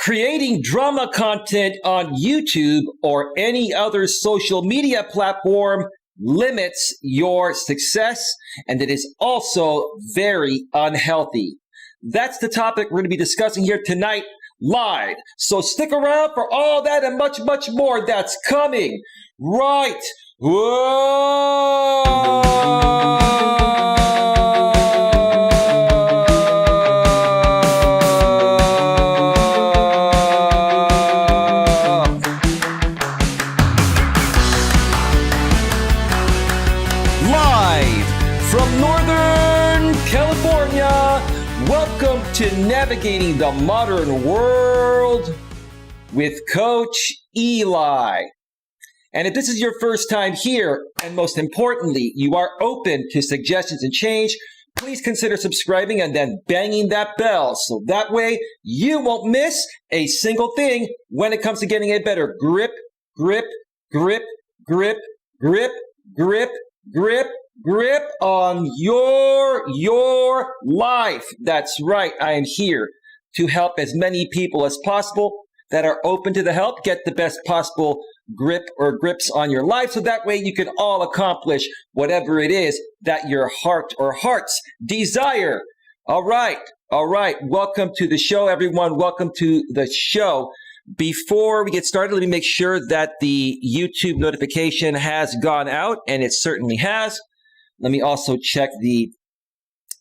Creating drama content on YouTube or any other social media platform limits your success, and it is also very unhealthy. That's the topic we're going to be discussing here tonight live. So stick around for all that and much, much more that's coming right. Whoa! From Northern California, welcome to Navigating the Modern World with Coach Eli. And if this is your first time here, and most importantly, you are open to suggestions and change, please consider subscribing and then banging that bell so that way you won't miss a single thing when it comes to getting a better grip on your life. That's right. I am here to help as many people as possible that are open to the help get the best possible grip or grips on your life, so that way you can all accomplish whatever it is that your heart or hearts desire. All right. Welcome to the show, everyone. Welcome to the show. Before we get started, let me make sure that the YouTube notification has gone out, and it certainly has. Let me also check the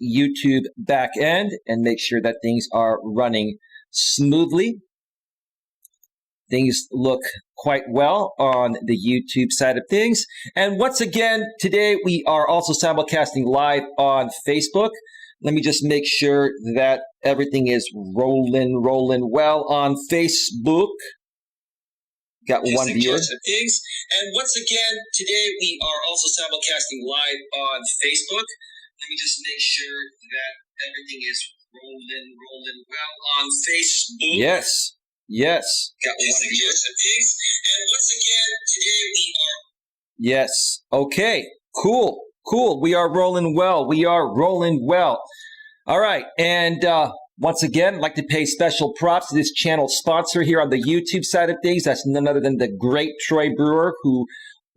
YouTube back end and make sure that things are running smoothly. Things look quite well on the YouTube side of things. And once again, today we are also simulcasting live on Facebook. Let me just make sure that everything is rolling well on Facebook. Got one viewer. And once again, today we are also simulcasting live on Facebook. Let me just make sure that everything is rolling well on Facebook. Yes. Got one viewer. And once again, today we are. Yes. Okay. Cool. We are rolling well. All right. And once again, I'd like to pay special props to this channel sponsor here on the YouTube side of things. That's none other than the great Troy Brewer, who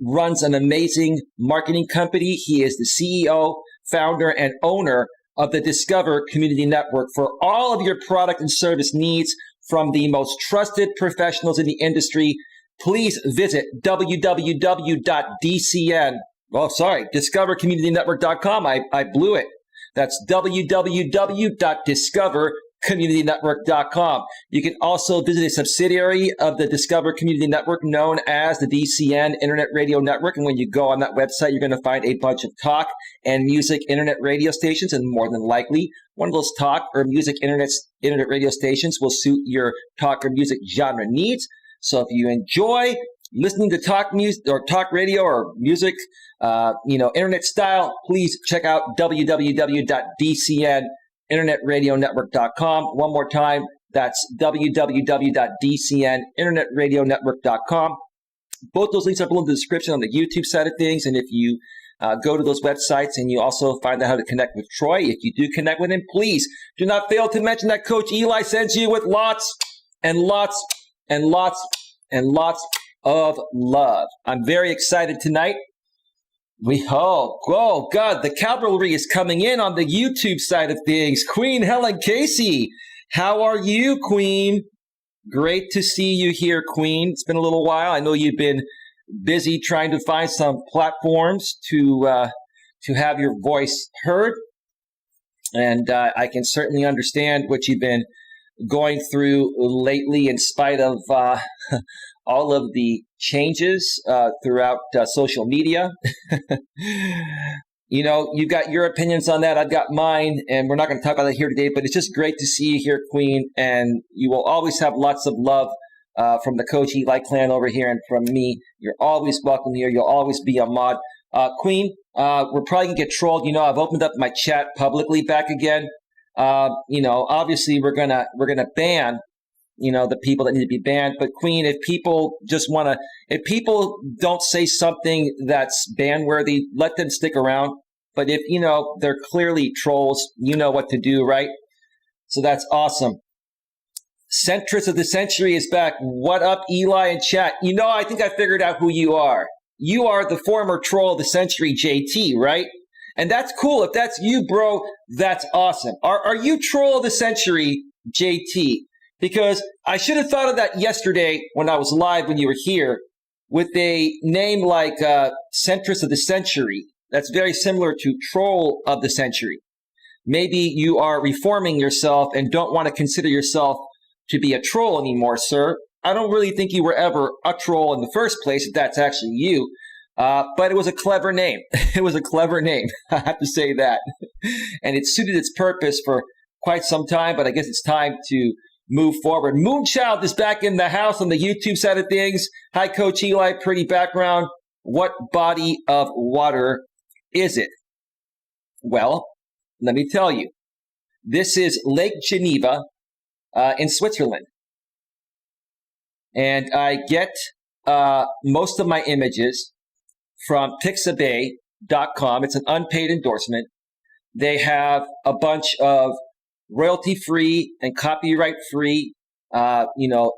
runs an amazing marketing company. He is the CEO, founder, and owner of the Discover Community Network for all of your product and service needs from the most trusted professionals in the industry. Please visit discovercommunitynetwork.com. I blew it. That's www.discovercommunitynetwork.com. You can also visit a subsidiary of the Discover Community Network known as the DCN Internet Radio Network. And when you go on that website, you're going to find a bunch of talk and music internet radio stations. And more than likely, one of those talk or music internet radio stations will suit your talk or music genre needs. So if you enjoy listening to talk music or talk radio or music, internet style, please check out www.dcninternetradionetwork.com. One more time, that's www.dcninternetradionetwork.com. Both those links are below in the description on the YouTube side of things. And if you go to those websites and you also find out how to connect with Troy, if you do connect with him, please do not fail to mention that Coach Eli sends you with lots and lots of love. I'm very excited tonight. Oh God, the cavalry is coming in on the YouTube side of things. Queen Helen Casey, how are you, Queen? Great to see you here, Queen. It's been a little while. I know you've been busy trying to find some platforms to have your voice heard, and I can certainly understand what you've been going through lately in spite of all of the changes throughout social media. You've got your opinions on that. I've got mine, and we're not going to talk about that here today, but it's just great to see you here, Queen, and you will always have lots of love from the Coach Eli clan over here and from me. You're always welcome here. You'll always be a mod. Queen, we're probably going to get trolled. I've opened up my chat publicly back again. Obviously we're gonna ban the people that need to be banned. But Queen, if people don't say something that's ban worthy, let them stick around. But if, they're clearly trolls, you know what to do, right? So that's awesome. Centrist of the Century is back. What up, Eli and chat? I think I figured out who you are. You are the former Troll of the Century, JT, right? And that's cool. If that's you, bro, that's awesome. Are you Troll of the Century, JT? Because I should have thought of that yesterday when I was live when you were here with a name like Centrist of the Century. That's very similar to Troll of the Century. Maybe you are reforming yourself and don't want to consider yourself to be a troll anymore, sir. I don't really think you were ever a troll in the first place, if that's actually you. But it was a clever name. It was a clever name. I have to say that. And it suited its purpose for quite some time, but I guess it's time to move forward. Moonchild is back in the house on the YouTube side of things. Hi, Coach Eli. Pretty background. What body of water is it? Well, let me tell you. This is Lake Geneva in Switzerland. And I get most of my images from pixabay.com. It's an unpaid endorsement. They have a bunch of royalty-free and copyright-free,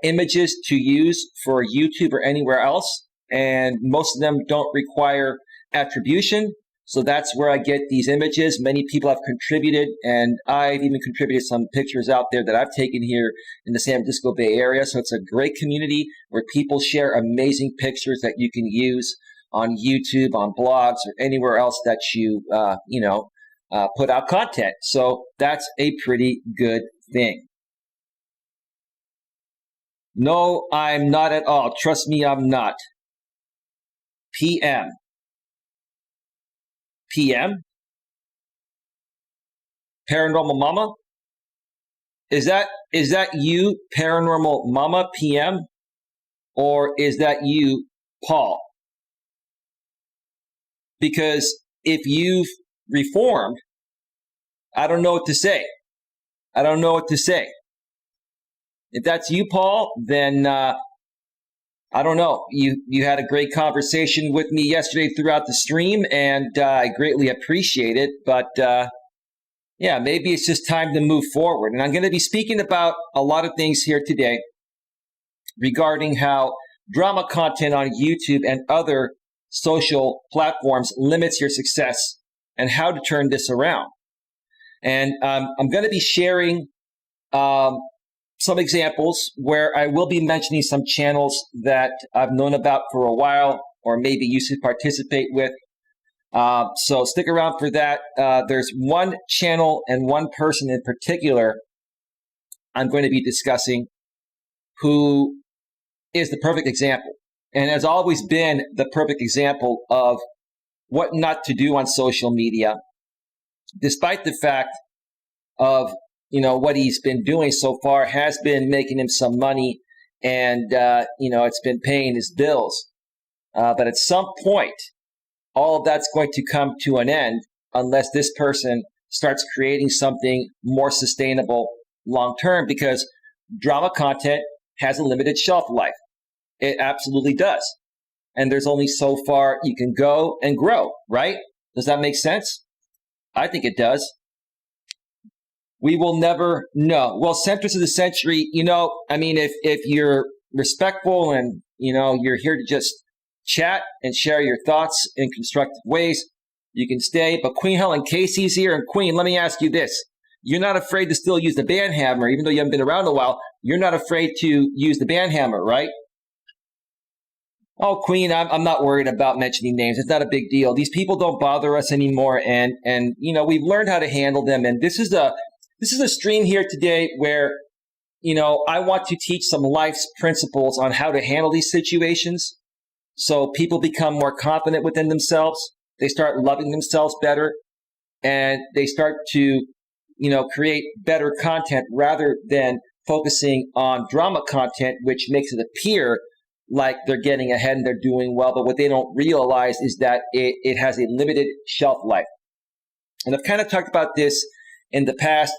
images to use for YouTube or anywhere else. And most of them don't require attribution. So that's where I get these images. Many people have contributed, and I've even contributed some pictures out there that I've taken here in the San Francisco Bay Area. So it's a great community where people share amazing pictures that you can use on YouTube, on blogs, or anywhere else that you, put out content. So that's a pretty good thing. No, I'm not at all. Trust me, I'm not. PM. Paranormal Mama? Is that you, Paranormal Mama, PM? Or is that you, Paul? Because if you've reformed, I don't know what to say. If that's you, Paul, then I don't know. You had a great conversation with me yesterday throughout the stream, and I greatly appreciate it. But maybe it's just time to move forward. And I'm going to be speaking about a lot of things here today regarding how drama content on YouTube and other social platforms limits your success and how to turn this around. And I'm going to be sharing some examples where I will be mentioning some channels that I've known about for a while or maybe used to participate with. So stick around for that. There's one channel and one person in particular I'm going to be discussing who is the perfect example and has always been the perfect example of what not to do on social media, despite the fact of what he's been doing so far has been making him some money and, it's been paying his bills. But at some point, all of that's going to come to an end unless this person starts creating something more sustainable long term, because drama content has a limited shelf life. It absolutely does. And there's only so far you can go and grow, right? Does that make sense? I think it does. We will never know. Well, Centrist of the Century, if you're respectful and, you're here to just chat and share your thoughts in constructive ways, you can stay. But Queen Helen Casey's here. And Queen, let me ask you this. You're not afraid to still use the band hammer, even though you haven't been around a while. You're not afraid to use the band hammer, right? Oh, Queen, I'm not worried about mentioning names. It's not a big deal. These people don't bother us anymore. And we've learned how to handle them. And this is a stream here today where, I want to teach some life's principles on how to handle these situations so people become more confident within themselves. They start loving themselves better, and they start to, create better content rather than focusing on drama content, which makes it appear like they're getting ahead and they're doing well. But what they don't realize is that it has a limited shelf life. And I've kind of talked about this in the past,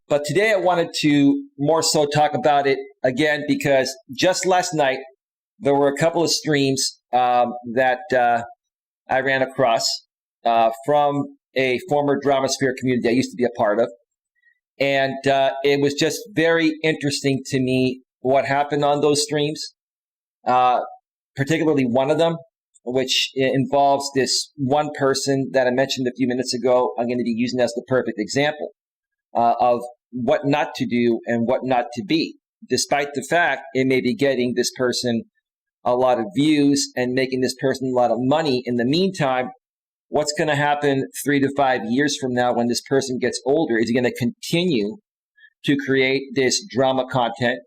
but today I wanted to more so talk about it again, because just last night, there were a couple of streams that I ran across from a former Dramasphere community I used to be a part of. And it was just very interesting to me what happened on those streams, particularly one of them, which involves this one person that I mentioned a few minutes ago. I'm going to be using as the perfect example of what not to do and what not to be, despite the fact it may be getting this person a lot of views and making this person a lot of money. In the meantime, what's going to happen 3 to 5 years from now when this person gets older? Is he going to continue to create this drama content?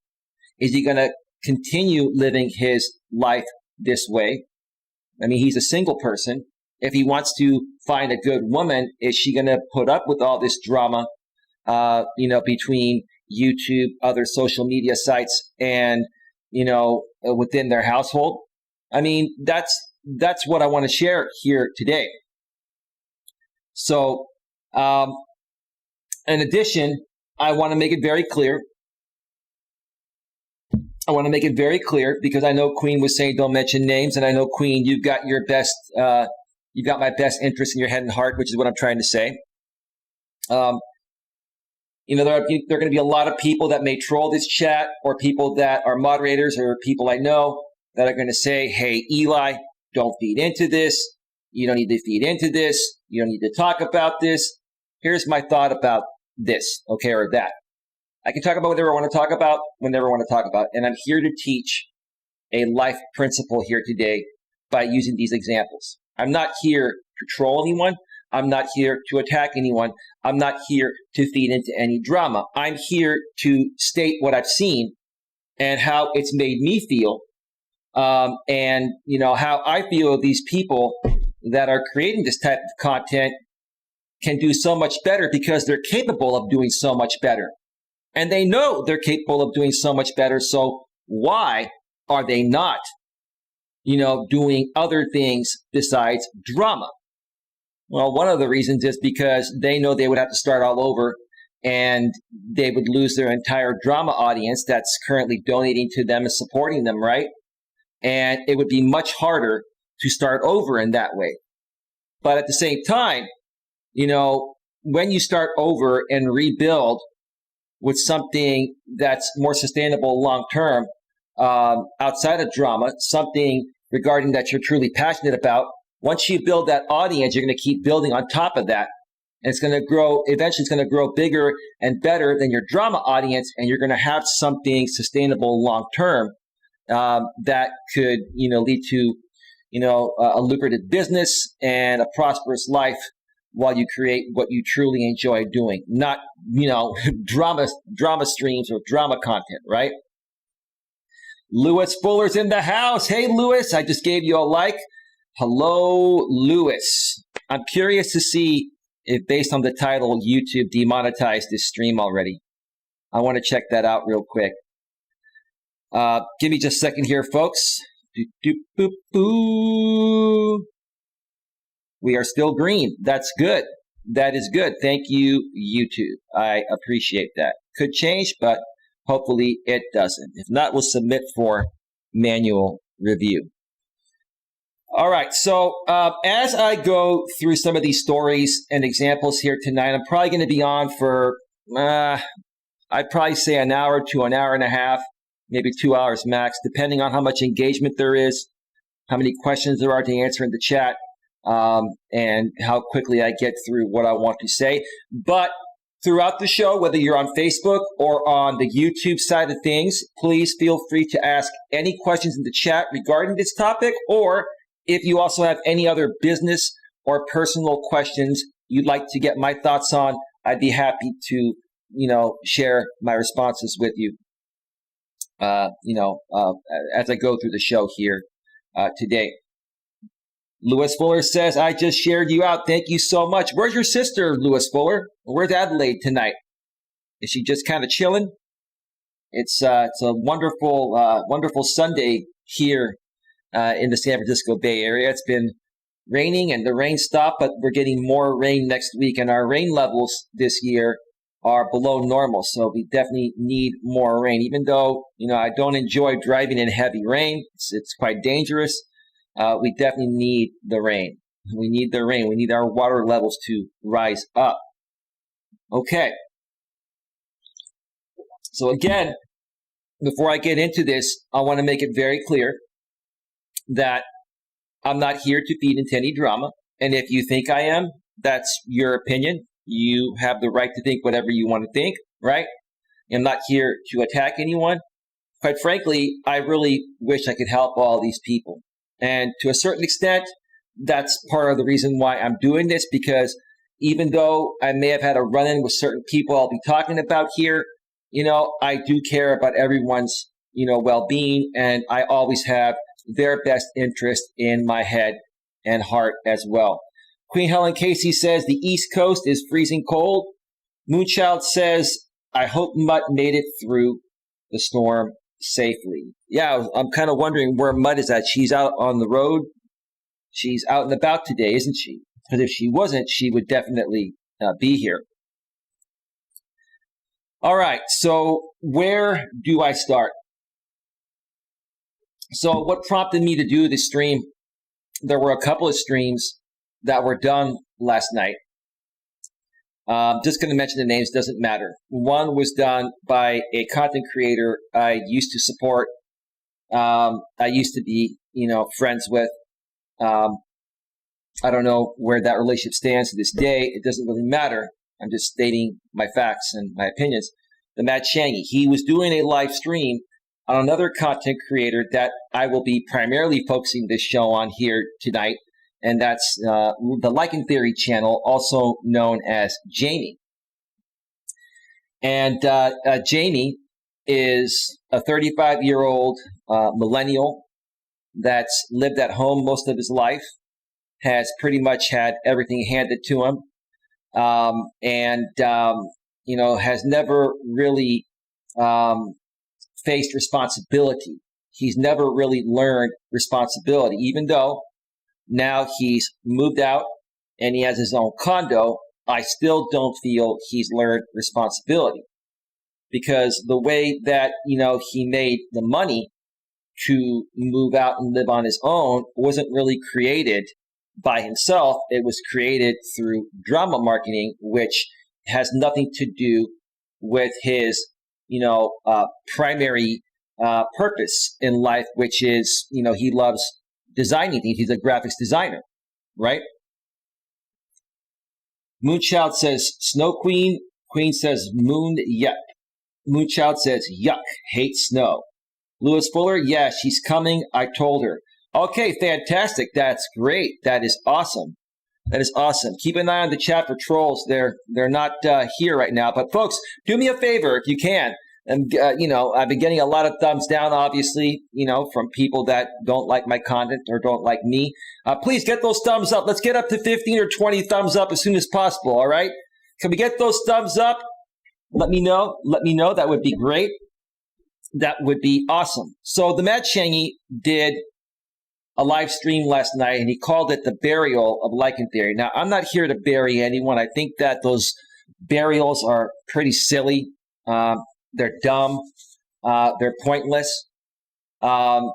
Is he going to continue living his life this way? I mean, he's a single person. If he wants to find a good woman, is she going to put up with all this drama, between YouTube, other social media sites, and, within their household? I mean, that's what I want to share here today. So, in addition, I want to make it very clear. Because I know Queen was saying don't mention names, and I know, Queen, you've got your best, you got my best interest in your head and heart, which is what I'm trying to say. There are going to be a lot of people that may troll this chat, or people that are moderators, or people I know that are going to say, hey, Eli, don't feed into this. You don't need to feed into this. You don't need to talk about this. Here's my thought about this, okay, or that. I can talk about whatever I want to talk about, whenever I want to talk about. And I'm here to teach a life principle here today by using these examples. I'm not here to troll anyone. I'm not here to attack anyone. I'm not here to feed into any drama. I'm here to state what I've seen and how it's made me feel. And how I feel these people that are creating this type of content can do so much better because they're capable of doing so much better. And they know they're capable of doing so much better. So why are they not, doing other things besides drama? Well, one of the reasons is because they know they would have to start all over, and they would lose their entire drama audience that's currently donating to them and supporting them, right? And it would be much harder to start over in that way. But at the same time, when you start over and rebuild with something that's more sustainable long-term, outside of drama, something regarding that you're truly passionate about, once you build that audience, you're going to keep building on top of that. And it's going to grow, eventually it's going to grow bigger and better than your drama audience. And you're going to have something sustainable long-term, that could, lead to, a lucrative business and a prosperous life while you create what you truly enjoy doing, not, drama streams or drama content, right? Lewis Fuller's in the house. Hey, Lewis, I just gave you a like. Hello, Lewis. I'm curious to see if, based on the title, YouTube demonetized this stream already. I want to check that out real quick. Give me just a second here, folks. We are still green. That's good. That is good. Thank you, YouTube. I appreciate that. Could change, but hopefully it doesn't. If not, we'll submit for manual review. All right. So as I go through some of these stories and examples here tonight, I'm probably going to be on for, I'd probably say an hour to an hour and a half, maybe 2 hours max, depending on how much engagement there is, how many questions there are to answer in the chat, and how quickly I get through what I want to say. But throughout the show, whether you're on Facebook or on the YouTube side of things, please feel free to ask any questions in the chat regarding this topic, or if you also have any other business or personal questions you'd like to get my thoughts on, I'd be happy to, share my responses with you, as I go through the show here today. Lewis Fuller says, I just shared you out. Thank you so much. Where's your sister, Lewis Fuller? Where's Adelaide tonight? Is she just kind of chilling? It's a wonderful Sunday here in the San Francisco Bay Area. It's been raining and the rain stopped, but we're getting more rain next week. And our rain levels this year are below normal. So we definitely need more rain. Even though, I don't enjoy driving in heavy rain. It's quite dangerous. We definitely need the rain. We need the rain. We need our water levels to rise up. Okay. So again, before I get into this, I want to make it very clear that I'm not here to feed into any drama. And if you think I am, that's your opinion. You have the right to think whatever you want to think, right? I'm not here to attack anyone. Quite frankly, I really wish I could help all these people. And to a certain extent, that's part of the reason why I'm doing this, because even though I may have had a run-in with certain people I'll be talking about here, I do care about everyone's, well-being, and I always have their best interest in my head and heart as well. Queen Helen Casey says the East Coast is freezing cold. Moonchild says, I hope Mutt made it through the storm safely. Yeah, I'm kind of wondering where Mutt is at. She's out on the road. She's out and about today, isn't she? Because if she wasn't, she would definitely be here. All right, so where do I start? So what prompted me to do this stream? There were a couple of streams that were done last night. Just going to mention the names, doesn't matter. One was done by a content creator I used to support. I used to be, friends with. I don't know where that relationship stands to this day. It doesn't really matter. I'm just stating my facts and my opinions. The Matt Shangy, he was doing a live stream on another content creator that I will be primarily focusing this show on here tonight, and that's the Like and Theory channel, also known as Jamie. And Jamie is a 35-year-old millennial that's lived at home most of his life, has pretty much had everything handed to him, and has never really faced responsibility. He's never really learned responsibility, even though now he's moved out and he has his own condo. I still don't feel he's learned responsibility, because the way that, he made the money to move out and live on his own wasn't really created by himself. It was created through drama marketing, which has nothing to do with his, primary purpose in life, which is, he loves designing things. He's a graphics designer, right? Moonchild says Snow Queen. Queen says Moon, yuck. Moonchild says yuck, hate snow. Lewis Fuller, yeah, she's coming. I told her. Okay, fantastic. That's great. That is awesome. That is awesome. Keep an eye on the chat for trolls. They're not here right now. But folks, do me a favor if you can. And I've been getting a lot of thumbs down, obviously, from people that don't like my content or don't like me. Please get those thumbs up. Let's get up to 15 or 20 thumbs up as soon as possible. All right? Can we get those thumbs up? Let me know. Let me know. That would be great. That would be awesome. So the Matt Shangy did a live stream last night, and he called it the burial of Like and Theory. Now, I'm not here to bury anyone. I think that those burials are pretty silly. They're dumb. They're pointless. And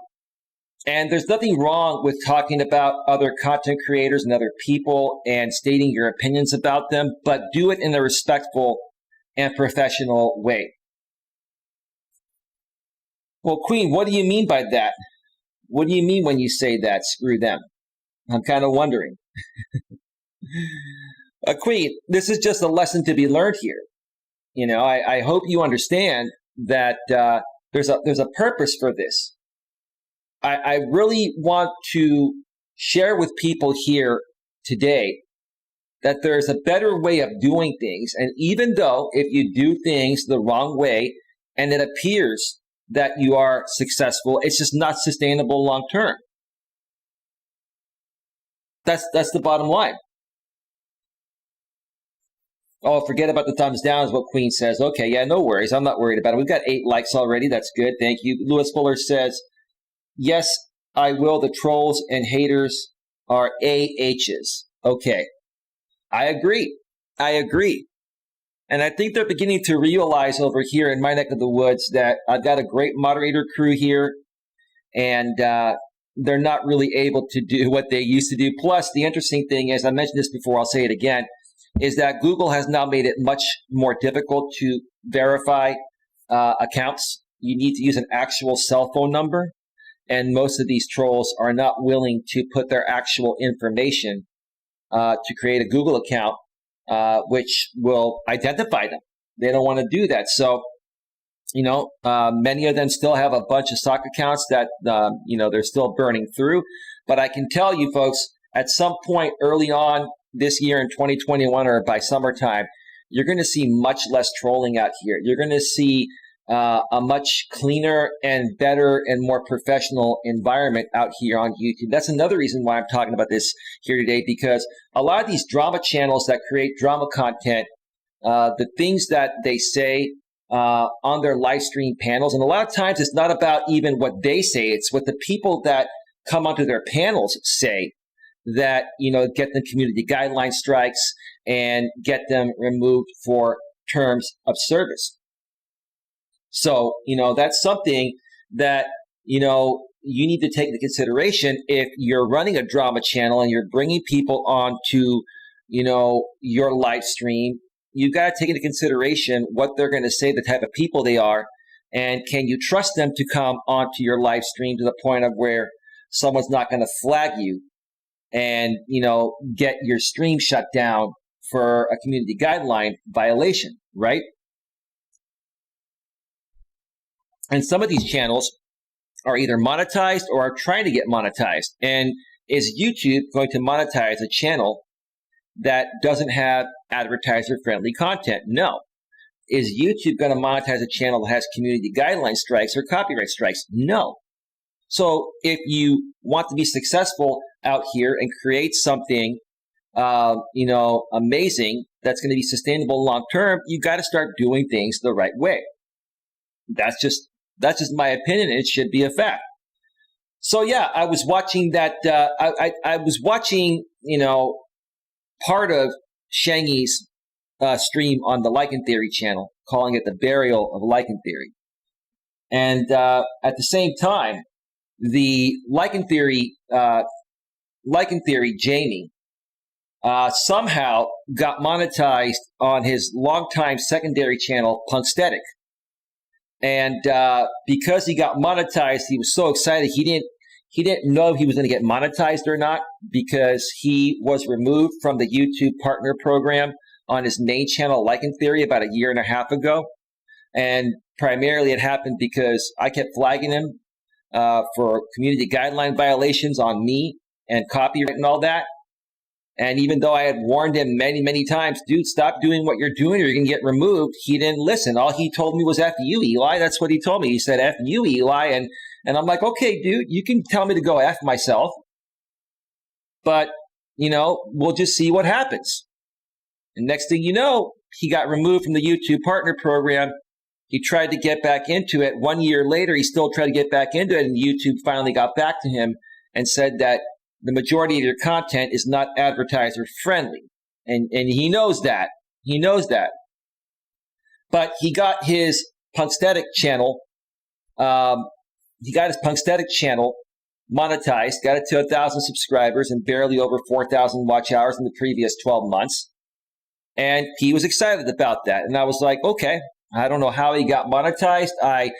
there's nothing wrong with talking about other content creators and other people and stating your opinions about them, but do it in a respectful and professional way. Well, Queen, what do you mean by that? What do you mean when you say that? Screw them. I'm kind of wondering. Queen, this is just a lesson to be learned here. I hope you understand that there's a purpose for this. I really want to share with people here today that there's a better way of doing things. And even though if you do things the wrong way and it appears that you are successful, it's just not sustainable long term. That's the bottom line. Oh, forget about the thumbs down is what Queen says. Okay, yeah, no worries. I'm not worried about it. We've got 8 likes already. That's good. Thank you. Lewis Fuller says, yes, I will. The trolls and haters are AHs. Okay. I agree. And I think they're beginning to realize over here in my neck of the woods that I've got a great moderator crew here, and they're not really able to do what they used to do. Plus, the interesting thing is, I mentioned this before, I'll say it again, is that Google has now made it much more difficult to verify accounts. You need to use an actual cell phone number. And most of these trolls are not willing to put their actual information to create a Google account, which will identify them. They don't want to do that. So, many of them still have a bunch of stock accounts that, they're still burning through. But I can tell you, folks, at some point early on this year in 2021 or by summertime, you're going to see much less trolling out here. You're going to see a much cleaner and better and more professional environment out here on YouTube. That's another reason why I'm talking about this here today, because a lot of these drama channels that create drama content, the things that they say on their live stream panels, and a lot of times it's not about even what they say, it's what the people that come onto their panels say that, get them community guideline strikes and get them removed for terms of service. So, that's something that, you need to take into consideration if you're running a drama channel and you're bringing people onto, your live stream. You got to take into consideration what they're going to say, the type of people they are, and can you trust them to come onto your live stream to the point of where someone's not going to flag you and, get your stream shut down for a community guideline violation, right? And some of these channels are either monetized or are trying to get monetized. And is YouTube going to monetize a channel that doesn't have advertiser-friendly content? No. Is YouTube going to monetize a channel that has community guideline strikes or copyright strikes? No. So if you want to be successful out here and create something, amazing that's going to be sustainable long-term, you got to start doing things the right way. That's just my opinion. It should be a fact. So yeah, I was watching that. I was watching, part of Shangy's stream on the Lichen Theory channel, calling it the burial of Lichen Theory. And at the same time, the Lichen Theory Jamie somehow got monetized on his longtime secondary channel, Punksthetic. And because he got monetized, he was so excited. He didn't know if he was going to get monetized or not, because he was removed from the YouTube partner program on his main channel, Lichen Theory, about a year and a half ago. And primarily it happened because I kept flagging him for community guideline violations on me and copyright and all that. And even though I had warned him many, many times, dude, stop doing what you're doing or you're going to get removed, he didn't listen. All he told me was, F you, Eli. That's what he told me. He said, F you, Eli. And I'm like, okay, dude, you can tell me to go F myself. But, we'll just see what happens. And next thing you know, he got removed from the YouTube partner program. He tried to get back into it. 1 year later, he still tried to get back into it. And YouTube finally got back to him and said that the majority of your content is not advertiser friendly. And he knows that. He knows that. But he got his Punksthetic channel, monetized, got it to 1,000 subscribers and barely over 4,000 watch hours in the previous 12 months. And he was excited about that. And I was like, okay, I don't know how he got monetized. I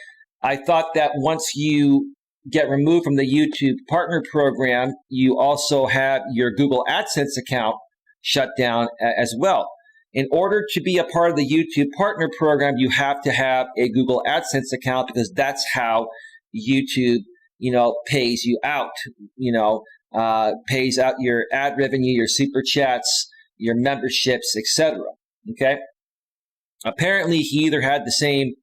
thought that once you get removed from the YouTube partner program, you also have your Google AdSense account shut down as well. In order to be a part of the YouTube partner program, you have to have a Google AdSense account, because that's how YouTube, pays you out, pays out your ad revenue, your super chats, your memberships, etc. Okay. Apparently he either had the same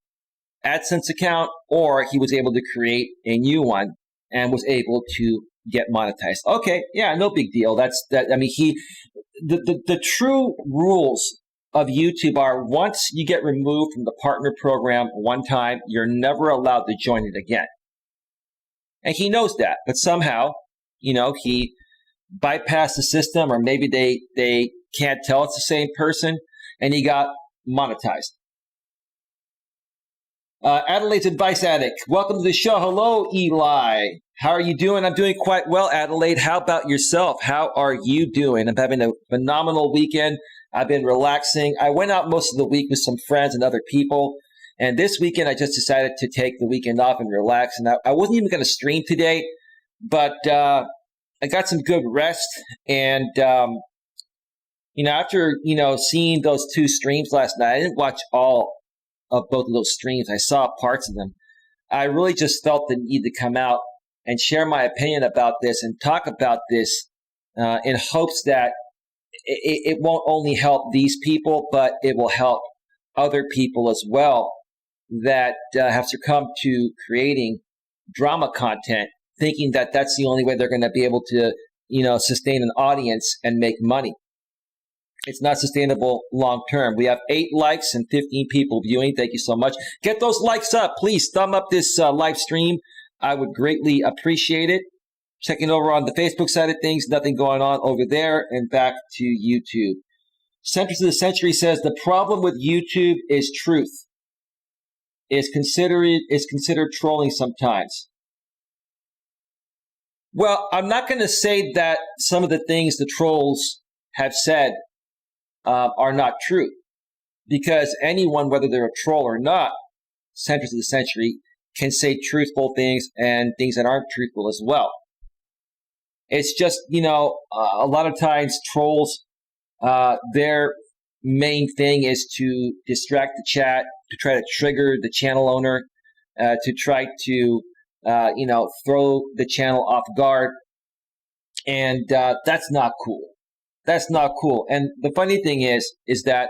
AdSense account or he was able to create a new one and was able to get monetized. Okay, yeah, no big deal. The true rules of YouTube are, once you get removed from the partner program one time, you're never allowed to join it again. And he knows that, but somehow, he bypassed the system, or maybe they can't tell it's the same person, and he got monetized. Adelaide's Advice Addict, welcome to the show. Hello, Eli. How are you doing? I'm doing quite well, Adelaide. How about yourself? How are you doing? I'm having a phenomenal weekend. I've been relaxing. I went out most of the week with some friends and other people, And this weekend, I just decided to take the weekend off and relax. And I wasn't even going to stream today, but I got some good rest. And, after, seeing those 2 streams last night, I didn't watch all of both of those streams. I saw parts of them. I really just felt the need to come out and share my opinion about this and talk about this in hopes that it won't only help these people, but it will help other people as well that have succumbed to creating drama content, thinking that that's the only way they're going to be able to, sustain an audience and make money. It's not sustainable long term. We have 8 likes and 15 people viewing. Thank you so much. Get those likes up. Please thumb up this live stream. I would greatly appreciate it. Checking over on the Facebook side of things, nothing going on over there, and back to YouTube. Centers of the Century says the problem with YouTube is truth. Is considered trolling sometimes. Well, I'm not going to say that some of the things the trolls have said are not true, because anyone, whether they're a troll or not, Centers of the Century, can say truthful things and things that aren't truthful as well. It's just, a lot of times trolls, their main thing is to distract the chat, to try to trigger the channel owner, to try to, throw the channel off guard. And that's not cool. That's not cool. And the funny thing is that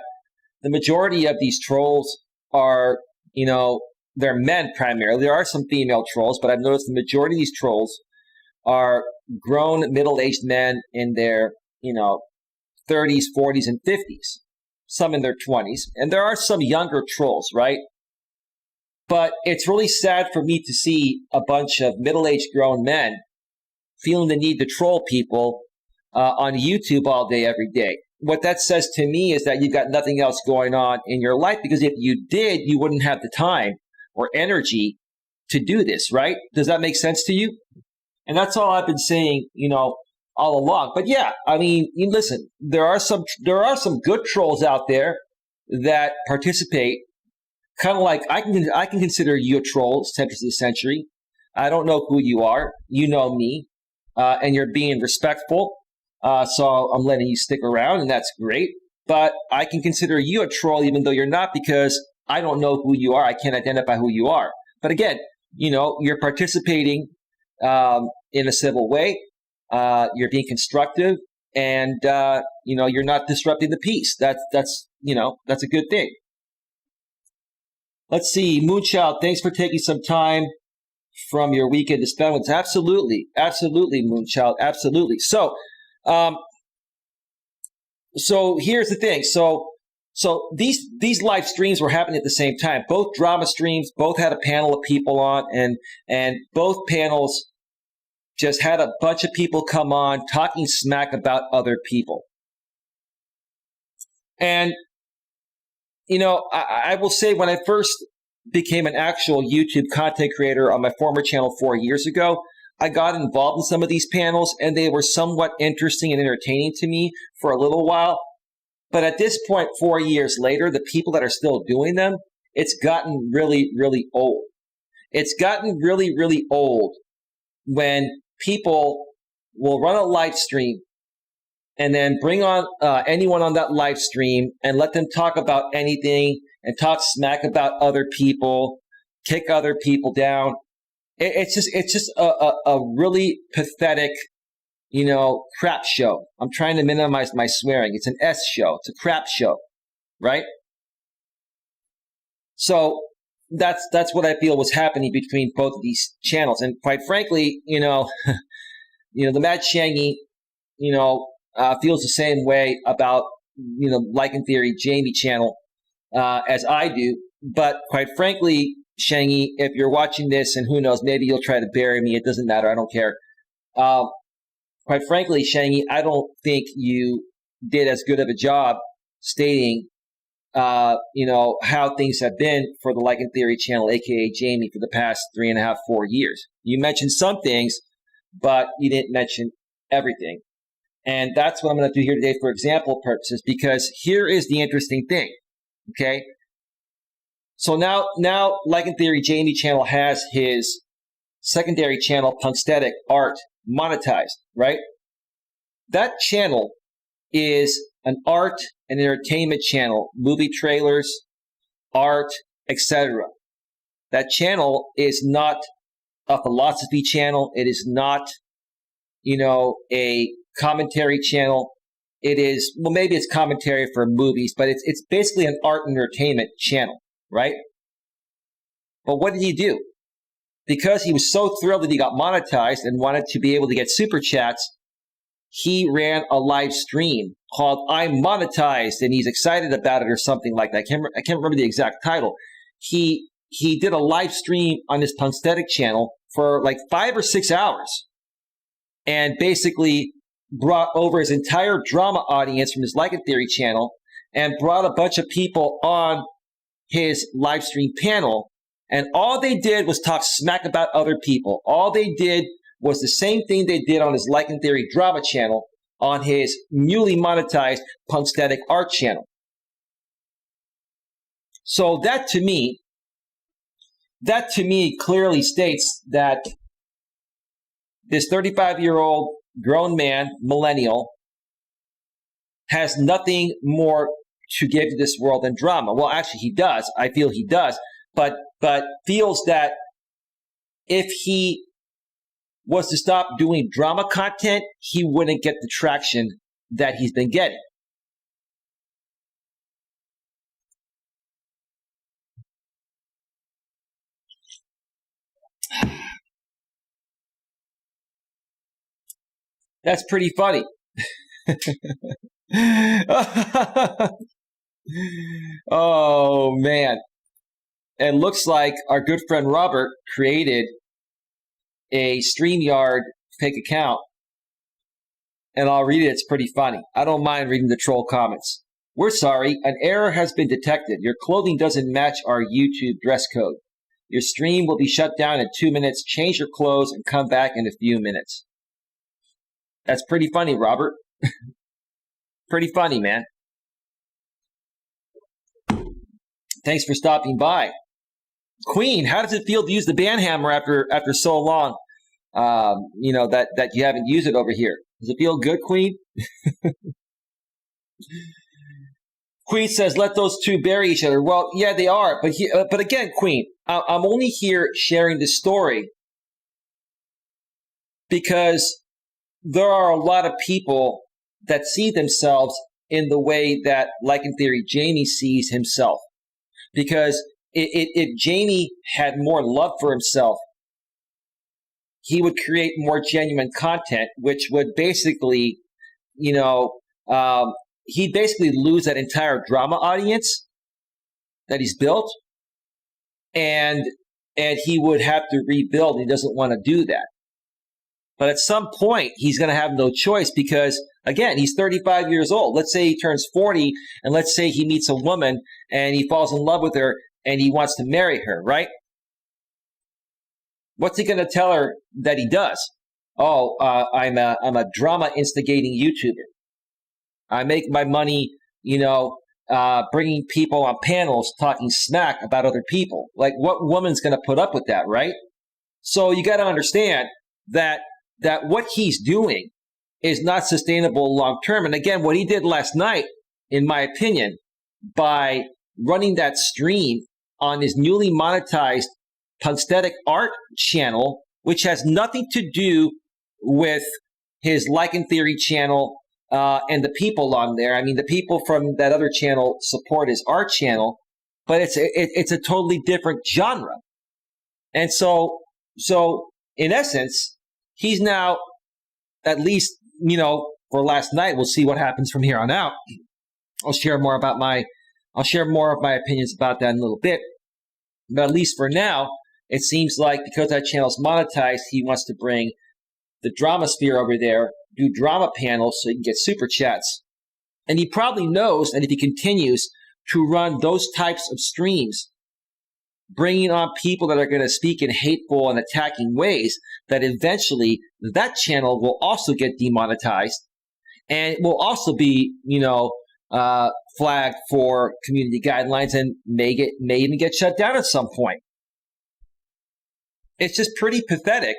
the majority of these trolls are, they're men primarily. There are some female trolls, but I've noticed the majority of these trolls are grown middle-aged men in their, 30s, 40s, and 50s. Some in their 20s. And there are some younger trolls, right? But it's really sad for me to see a bunch of middle-aged grown men feeling the need to troll people on YouTube all day, every day. What that says to me is that you've got nothing else going on in your life, because if you did, you wouldn't have the time or energy to do this, right? Does that make sense to you? And that's all I've been saying, all along. But yeah, I mean, listen, there are some good trolls out there that participate. Kind of like I can consider you a troll, Centers of the Century. I don't know who you are. You know me, and you're being respectful. So I'm letting you stick around, and that's great. But I can consider you a troll, even though you're not, because I don't know who you are. I can't identify who you are. But again, you're participating in a civil way. You're being constructive, and you're not disrupting the peace. That's a good thing. Let's see, Moonchild, thanks for taking some time from your weekend to spend with us. Absolutely, Moonchild, absolutely. So here's the thing. So these live streams were happening at the same time. Both drama streams, both had a panel of people on, and both panels just had a bunch of people come on talking smack about other people. And, I will say, when I first became an actual YouTube content creator on my former channel 4 years ago, I got involved in some of these panels, and they were somewhat interesting and entertaining to me for a little while. But at this point, 4 years later, the people that are still doing them, it's gotten really, really old. It's gotten really, really old when people will run a live stream and then bring on anyone on that live stream and let them talk about anything and talk smack about other people, kick other people down. It's just a really pathetic, crap show. I'm trying to minimize my swearing. It's an S show. It's a crap show, right? So that's what I feel was happening between both of these channels. And quite frankly, the Mad Shangy, feels the same way about, Like in Theory, Jamie channel, as I do. But quite frankly, Shangy, if you're watching this, and who knows, maybe you'll try to bury me. It doesn't matter. I don't care. Quite frankly, Shangy, I don't think you did as good of a job stating, how things have been for the Like in Theory channel, aka Jamie, for the past 3.5, 4 years. You mentioned some things, but you didn't mention everything. And that's what I'm going to do here today for example purposes, because here is the interesting thing, okay? So now Like in Theory Jamie channel has his secondary channel, Punksthetic Art, monetized, right? That channel is an art and entertainment channel, movie trailers, art, etc. That channel is not a philosophy channel. It is not, a commentary channel. It is, well, maybe it's commentary for movies, but it's basically an art and entertainment channel, right? But what did he do? Because he was so thrilled that he got monetized and wanted to be able to get super chats, he ran a live stream called I'm Monetized, and he's excited about it or something like that. I can't remember the exact title. He did a live stream on his Punksthetic channel for like 5 or 6 hours and basically brought over his entire drama audience from his Like in Theory channel and brought a bunch of people on his live stream panel. And all they did was talk smack about other people. All they did was the same thing they did on his Like in Theory drama channel on his newly monetized Punksthetic Art channel. So that to me clearly states that this 35-year-old grown man, millennial, has nothing more to give to this world than drama. Well, actually he does. I feel he does. But feels that if he was to stop doing drama content, he wouldn't get the traction that he's been getting. That's pretty funny. Oh, man. It looks like our good friend Robert created a StreamYard fake account, and I'll read it. It's pretty funny. I don't mind reading the troll comments. We're sorry. An error has been detected. Your clothing doesn't match our YouTube dress code. Your stream will be shut down in 2 minutes. Change your clothes and come back in a few minutes. That's pretty funny, Robert. Pretty funny, man. Thanks for stopping by. Queen, how does it feel to use the band hammer after so long? That you haven't used it over here. Does it feel good, Queen? Queen says, "Let those two bury each other." Well, yeah, they are. But again, Queen, I'm only here sharing the story because there are a lot of people that see themselves in the way that, Like in Theory, Jamie sees himself. Because if Jamie had more love for himself, he would create more genuine content, which would basically, he'd basically lose that entire drama audience that he's built, and he would have to rebuild. He doesn't want to do that. But at some point, he's going to have no choice because, again, he's 35 years old. Let's say he turns 40, and let's say he meets a woman, and he falls in love with her, and he wants to marry her, right? What's he going to tell her that he does? Oh, I'm a drama instigating YouTuber. I make my money, bringing people on panels talking smack about other people. Like, what woman's going to put up with that, right? So you got to understand that what he's doing is not sustainable long term. And again, what he did last night, in my opinion, by running that stream on his newly monetized Punksthetic Art channel, which has nothing to do with his Like in Theory channel and the people on there. I mean, the people from that other channel support his art channel, but it's a totally different genre. And so in essence, he's now, at least, for last night, we'll see what happens from here on out. I'll share more of my opinions about that in a little bit. But at least for now, it seems like because that channel's monetized, he wants to bring the drama sphere over there, do drama panels so he can get super chats. And he probably knows that if he continues to run those types of streams, bringing on people that are going to speak in hateful and attacking ways, that eventually that channel will also get demonetized, and it will also be, flagged for community guidelines and may even get shut down at some point. It's just pretty pathetic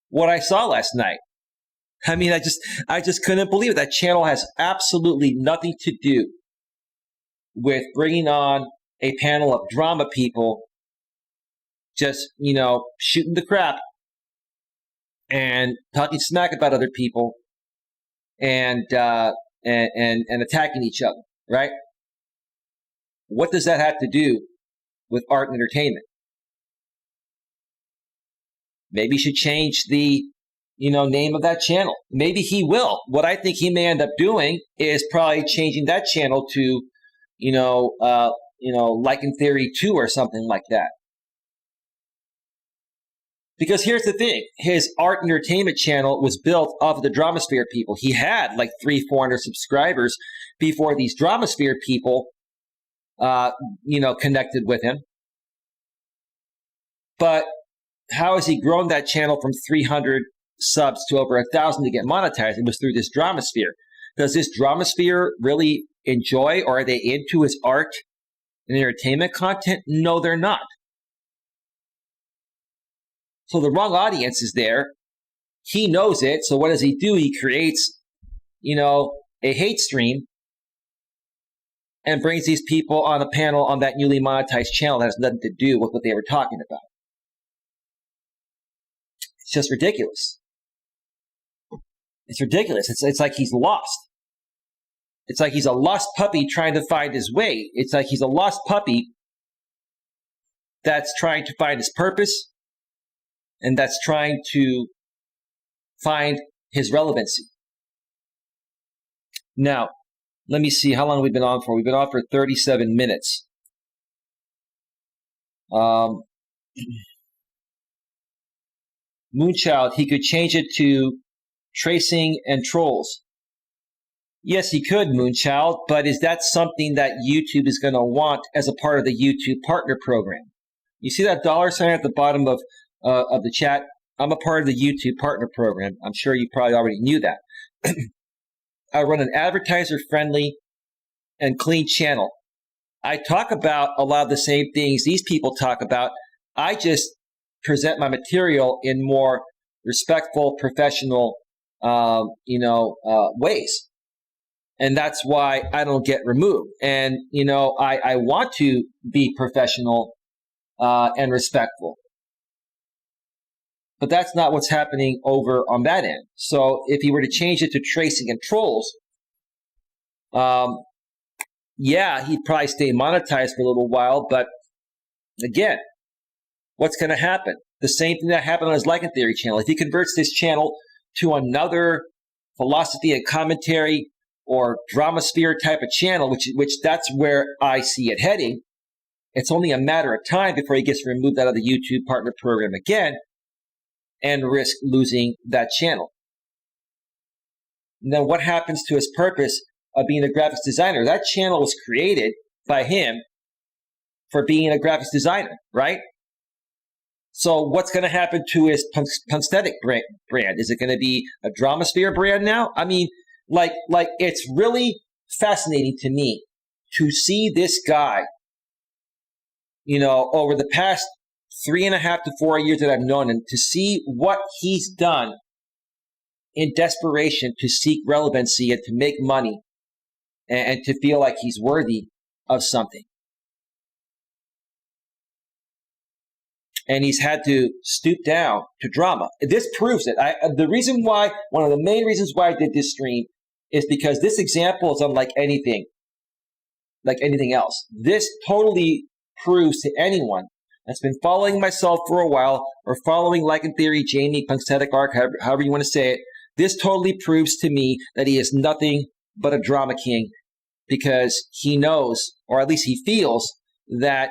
what I saw last night. I mean, I just couldn't believe it. That channel has absolutely nothing to do with bringing on a panel of drama people, just, shooting the crap and talking smack about other people and attacking each other, right? What does that have to do with art and entertainment? Maybe he should change the, name of that channel. Maybe he will. What I think he may end up doing is probably changing that channel to, Like in Theory 2 or something like that. Because here's the thing. His art and entertainment channel was built off of the Dramasphere people. He had like 300-400 subscribers before these Dramasphere people, connected with him. But how has he grown that channel from 300 subs to over 1,000 to get monetized? It was through this Dramasphere. Does this Dramasphere really enjoy, or are they into his art and entertainment content? No, they're not. So the wrong audience is there. He knows it. So what does he do? He creates, a hate stream and brings these people on a panel on that newly monetized channel that has nothing to do with what they were talking about. It's just ridiculous. It's ridiculous. It's like he's lost. It's like he's a lost puppy trying to find his way. It's like he's a lost puppy that's trying to find his purpose and that's trying to find his relevancy. Now, let me see how long we've been on for. We've been on for 37 minutes. Moonchild, he could change it to tracing and trolls. Yes, he could, Moonchild, but is that something that YouTube is going to want as a part of the YouTube partner program? You see that $sign at the bottom of the chat? I'm a part of the YouTube partner program. I'm sure you probably already knew that. I run an advertiser-friendly and clean channel. I talk about a lot of the same things these people talk about. I just present my material in more respectful, professional, ways. And that's why I don't get removed. And, I want to be professional and respectful. But that's not what's happening over on that end. So if he were to change it to tracing and trolls, he'd probably stay monetized for a little while. But again, what's going to happen? The same thing that happened on his Like in Theory channel. If he converts this channel to another philosophy and commentary or Dramasphere type of channel, which that's where I see it heading, it's only a matter of time before he gets removed out of the YouTube partner program again and risk losing that channel. And then what happens to his purpose of being a graphics designer? That channel was created by him for being a graphics designer, right? So what's going to happen to his Punsthetic brand? Is it going to be a Dramasphere brand now? I mean, like it's really fascinating to me to see this guy, over the past 3.5 to 4 years that I've known him, to see what he's done in desperation to seek relevancy and to make money and to feel like he's worthy of something. And he's had to stoop down to drama. This proves it. One of the main reasons why I did this stream is because this example is unlike anything else. This totally proves to anyone that's been following myself for a while or following Like in Theory, Jamie, Punsthetic Arc, however you want to say it, this totally proves to me that he is nothing but a drama king, because he knows, or at least he feels, that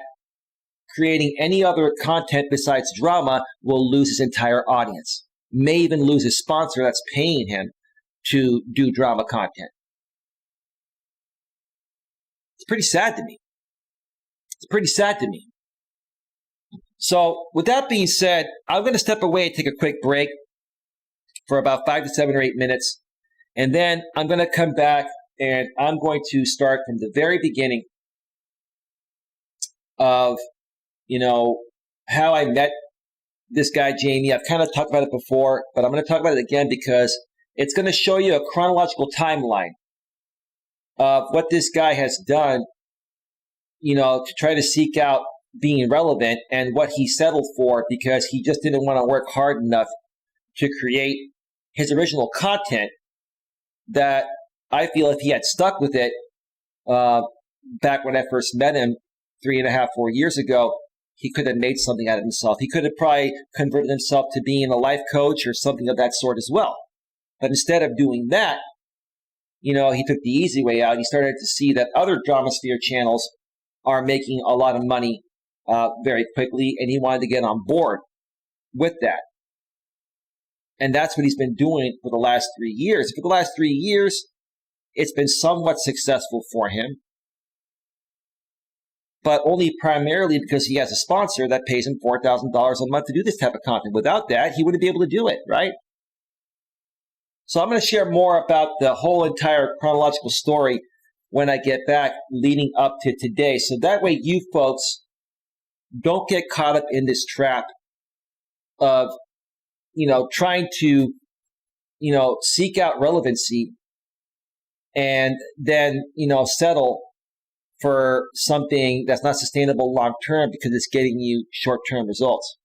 creating any other content besides drama will lose his entire audience. May even lose his sponsor that's paying him to do drama content. It's pretty sad to me. So with that being said, I'm going to step away and take a quick break for about 5 to 7 or 8 minutes. And then I'm going to come back And I'm going to start from the very beginning of, how I met this guy, Jamie. I've kind of talked about it before, but I'm going to talk about it again because it's going to show you a chronological timeline of what this guy has done, to try to seek out being relevant and what he settled for because he just didn't want to work hard enough to create his original content that I feel if he had stuck with it back when I first met him 3.5, 4 years ago, he could have made something out of himself. He could have probably converted himself to being a life coach or something of that sort as well. But instead of doing that, he took the easy way out. He started to see that other Dramasphere channels are making a lot of money very quickly, and he wanted to get on board with that. And that's what he's been doing for the last 3 years. For the last 3 years, it's been somewhat successful for him, but only primarily because he has a sponsor that pays him $4,000 a month to do this type of content. Without that, he wouldn't be able to do it, right? So I'm going to share more about the whole entire chronological story when I get back leading up to today. So that way you folks don't get caught up in this trap of, trying to, seek out relevancy and then, settle for something that's not sustainable long-term because it's getting you short-term results.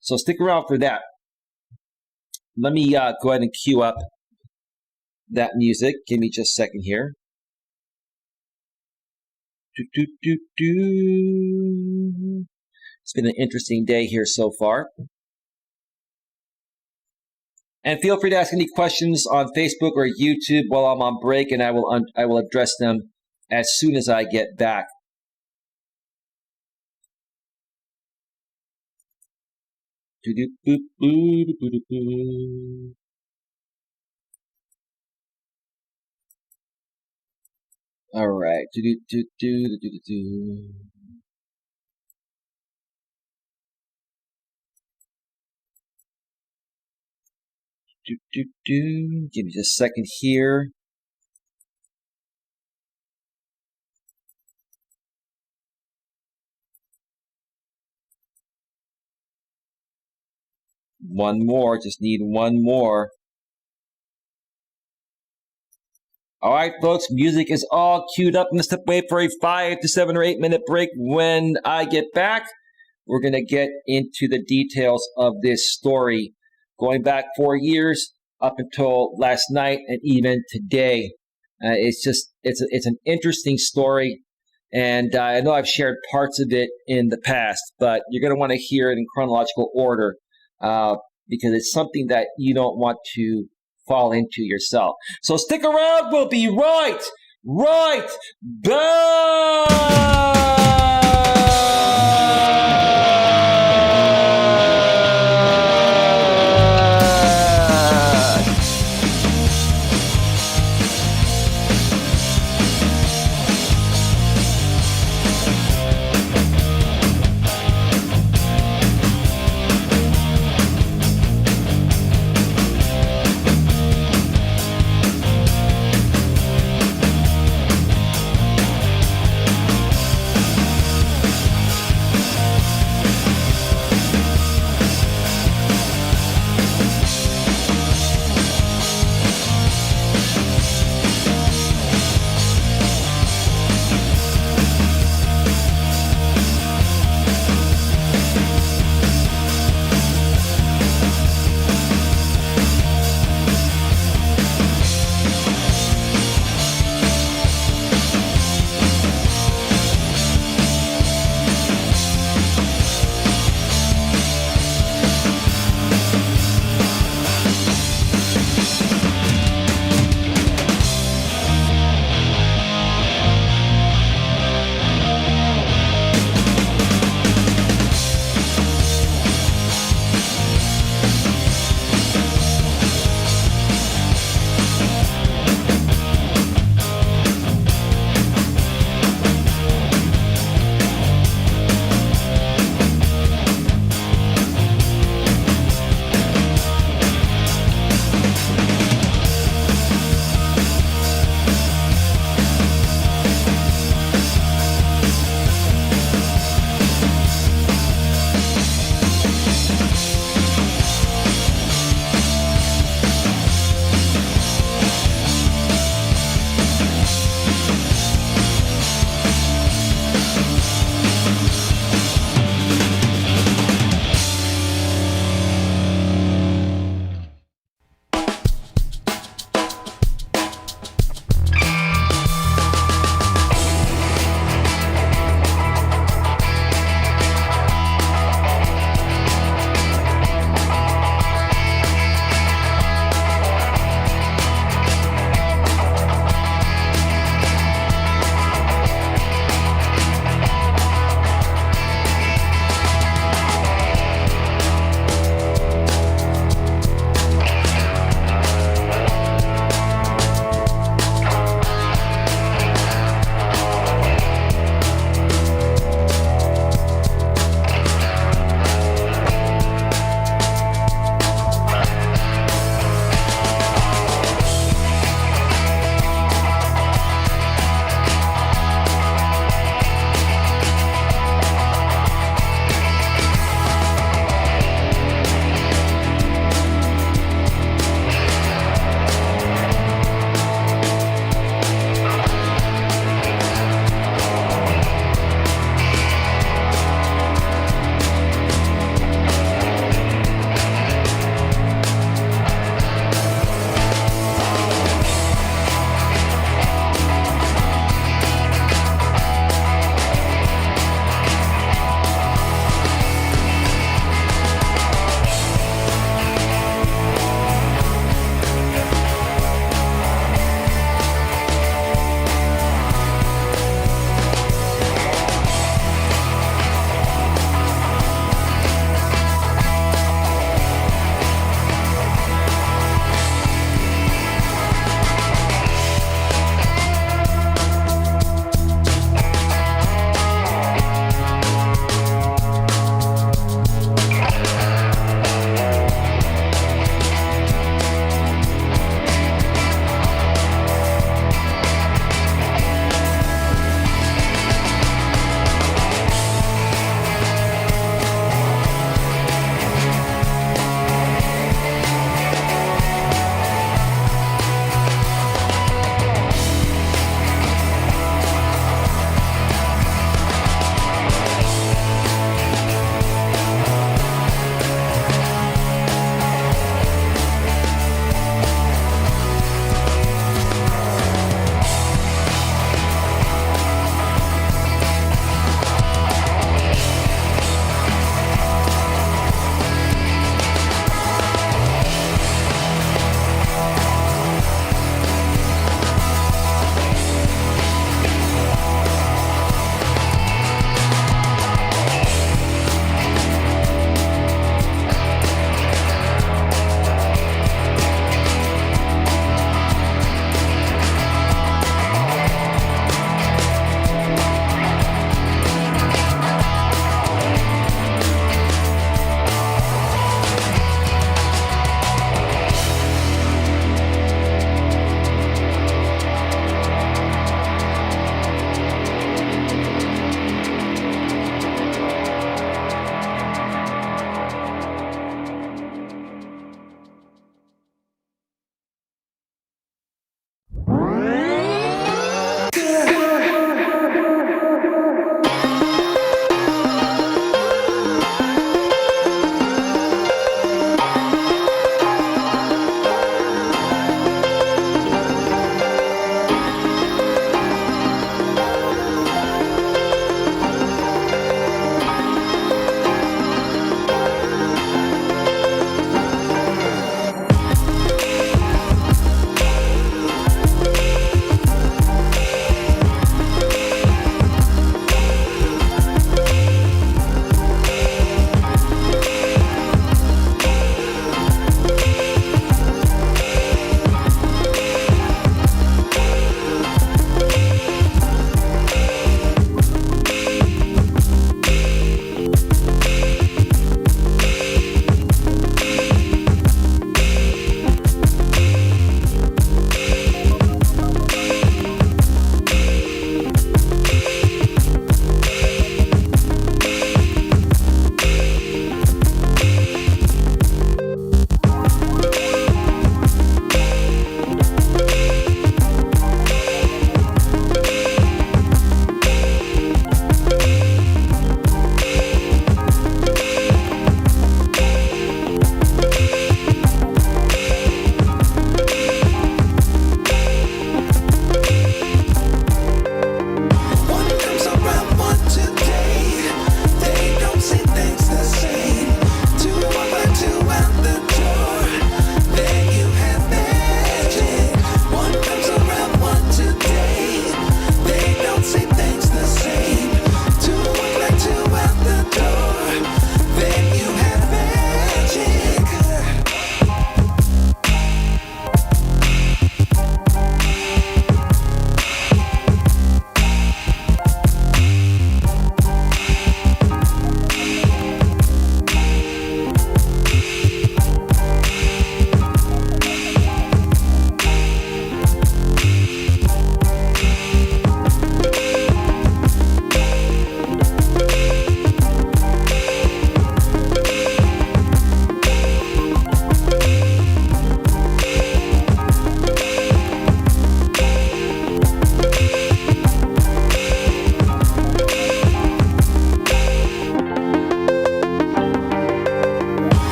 So stick around for that. Let me go ahead and cue up that music. Give me just a second here. It's been an interesting day here so far. And feel free to ask any questions on Facebook or YouTube while I'm on break, and I will address them as soon as I get back. All right. Give me just a second here. One more, just need one more. All right, folks, music is all queued up. I'm going to step away for a 5 to 7 or 8 minute break. When I get back, we're going to get into the details of this story, going back 4 years up until last night and even today. It's an interesting story. And I know I've shared parts of it in the past, but you're going to want to hear it in chronological order because it's something that you don't want to fall into yourself. So stick around. We'll be right back.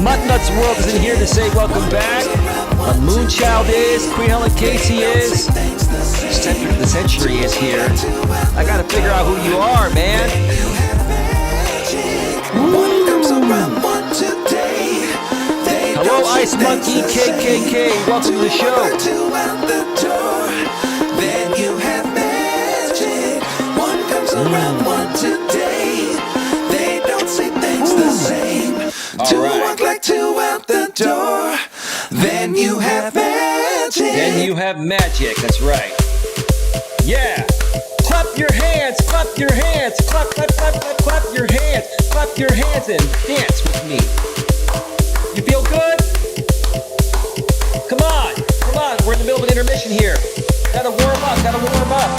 Muttnuts World is in here to say welcome back. Moonchild is, Queen Helen Casey is, Center of the Century is here. I gotta figure out who you are, man. Hello, Ice Monkey KKK. Welcome to the show. Then you have magic. One comes around one today. They don't say things the same. Two walk like two out the door. Then you have magic. Then you have magic. That's right. Yeah. Clap your hands. Clap your hands. Clap, clap, clap, clap, clap your hands. Clap your hands and dance with me. You feel good? Come on. Come on. We're in the middle of an intermission here. Gotta warm up. Gotta warm up.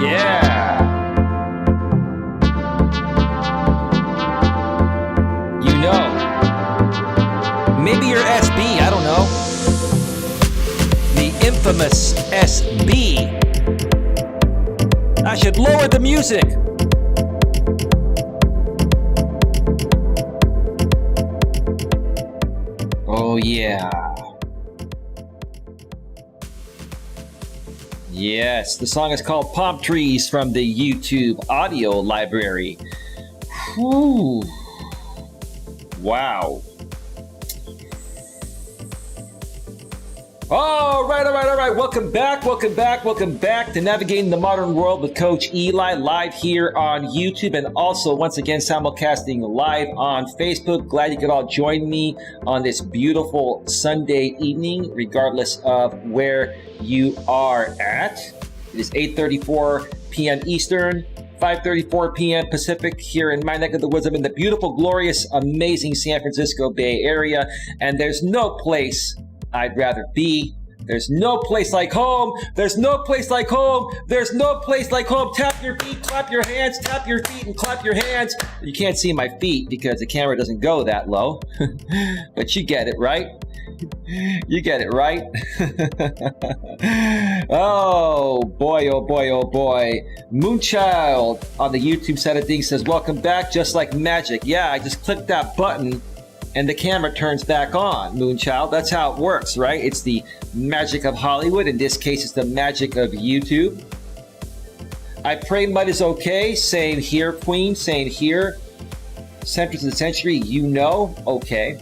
Yeah. You know. Maybe you're SB. I don't know. The infamous SB. I should lower the music. Oh, yeah. Yes, the song is called Palm Trees from the YouTube audio library. Whew. Wow. All right. Welcome back to Navigating the Modern World with Coach Eli, live here on YouTube and also once again simulcasting live on Facebook. Glad you could all join me on this beautiful Sunday evening, regardless of where you are at. It is 8:34 p.m. Eastern, 5:34 p.m. Pacific here in my neck of the woods. I'm in the beautiful, glorious, amazing San Francisco Bay Area, and there's no place I'd rather be. There's no place like home. There's no place like home. There's no place like home. Tap your feet, clap your hands, tap your feet and clap your hands. You can't see my feet because the camera doesn't go that low. But you get it, right? You get it, right? Oh boy, oh boy, oh boy. Moonchild on the YouTube side of things says, welcome back, just like magic. Yeah, I just clicked that button and the camera turns back on, Moonchild. That's how it works, right? It's the magic of Hollywood. In this case, it's the magic of YouTube. I pray Mud is okay. Same here, Queen. Same here. Center of the Century, you know. Okay.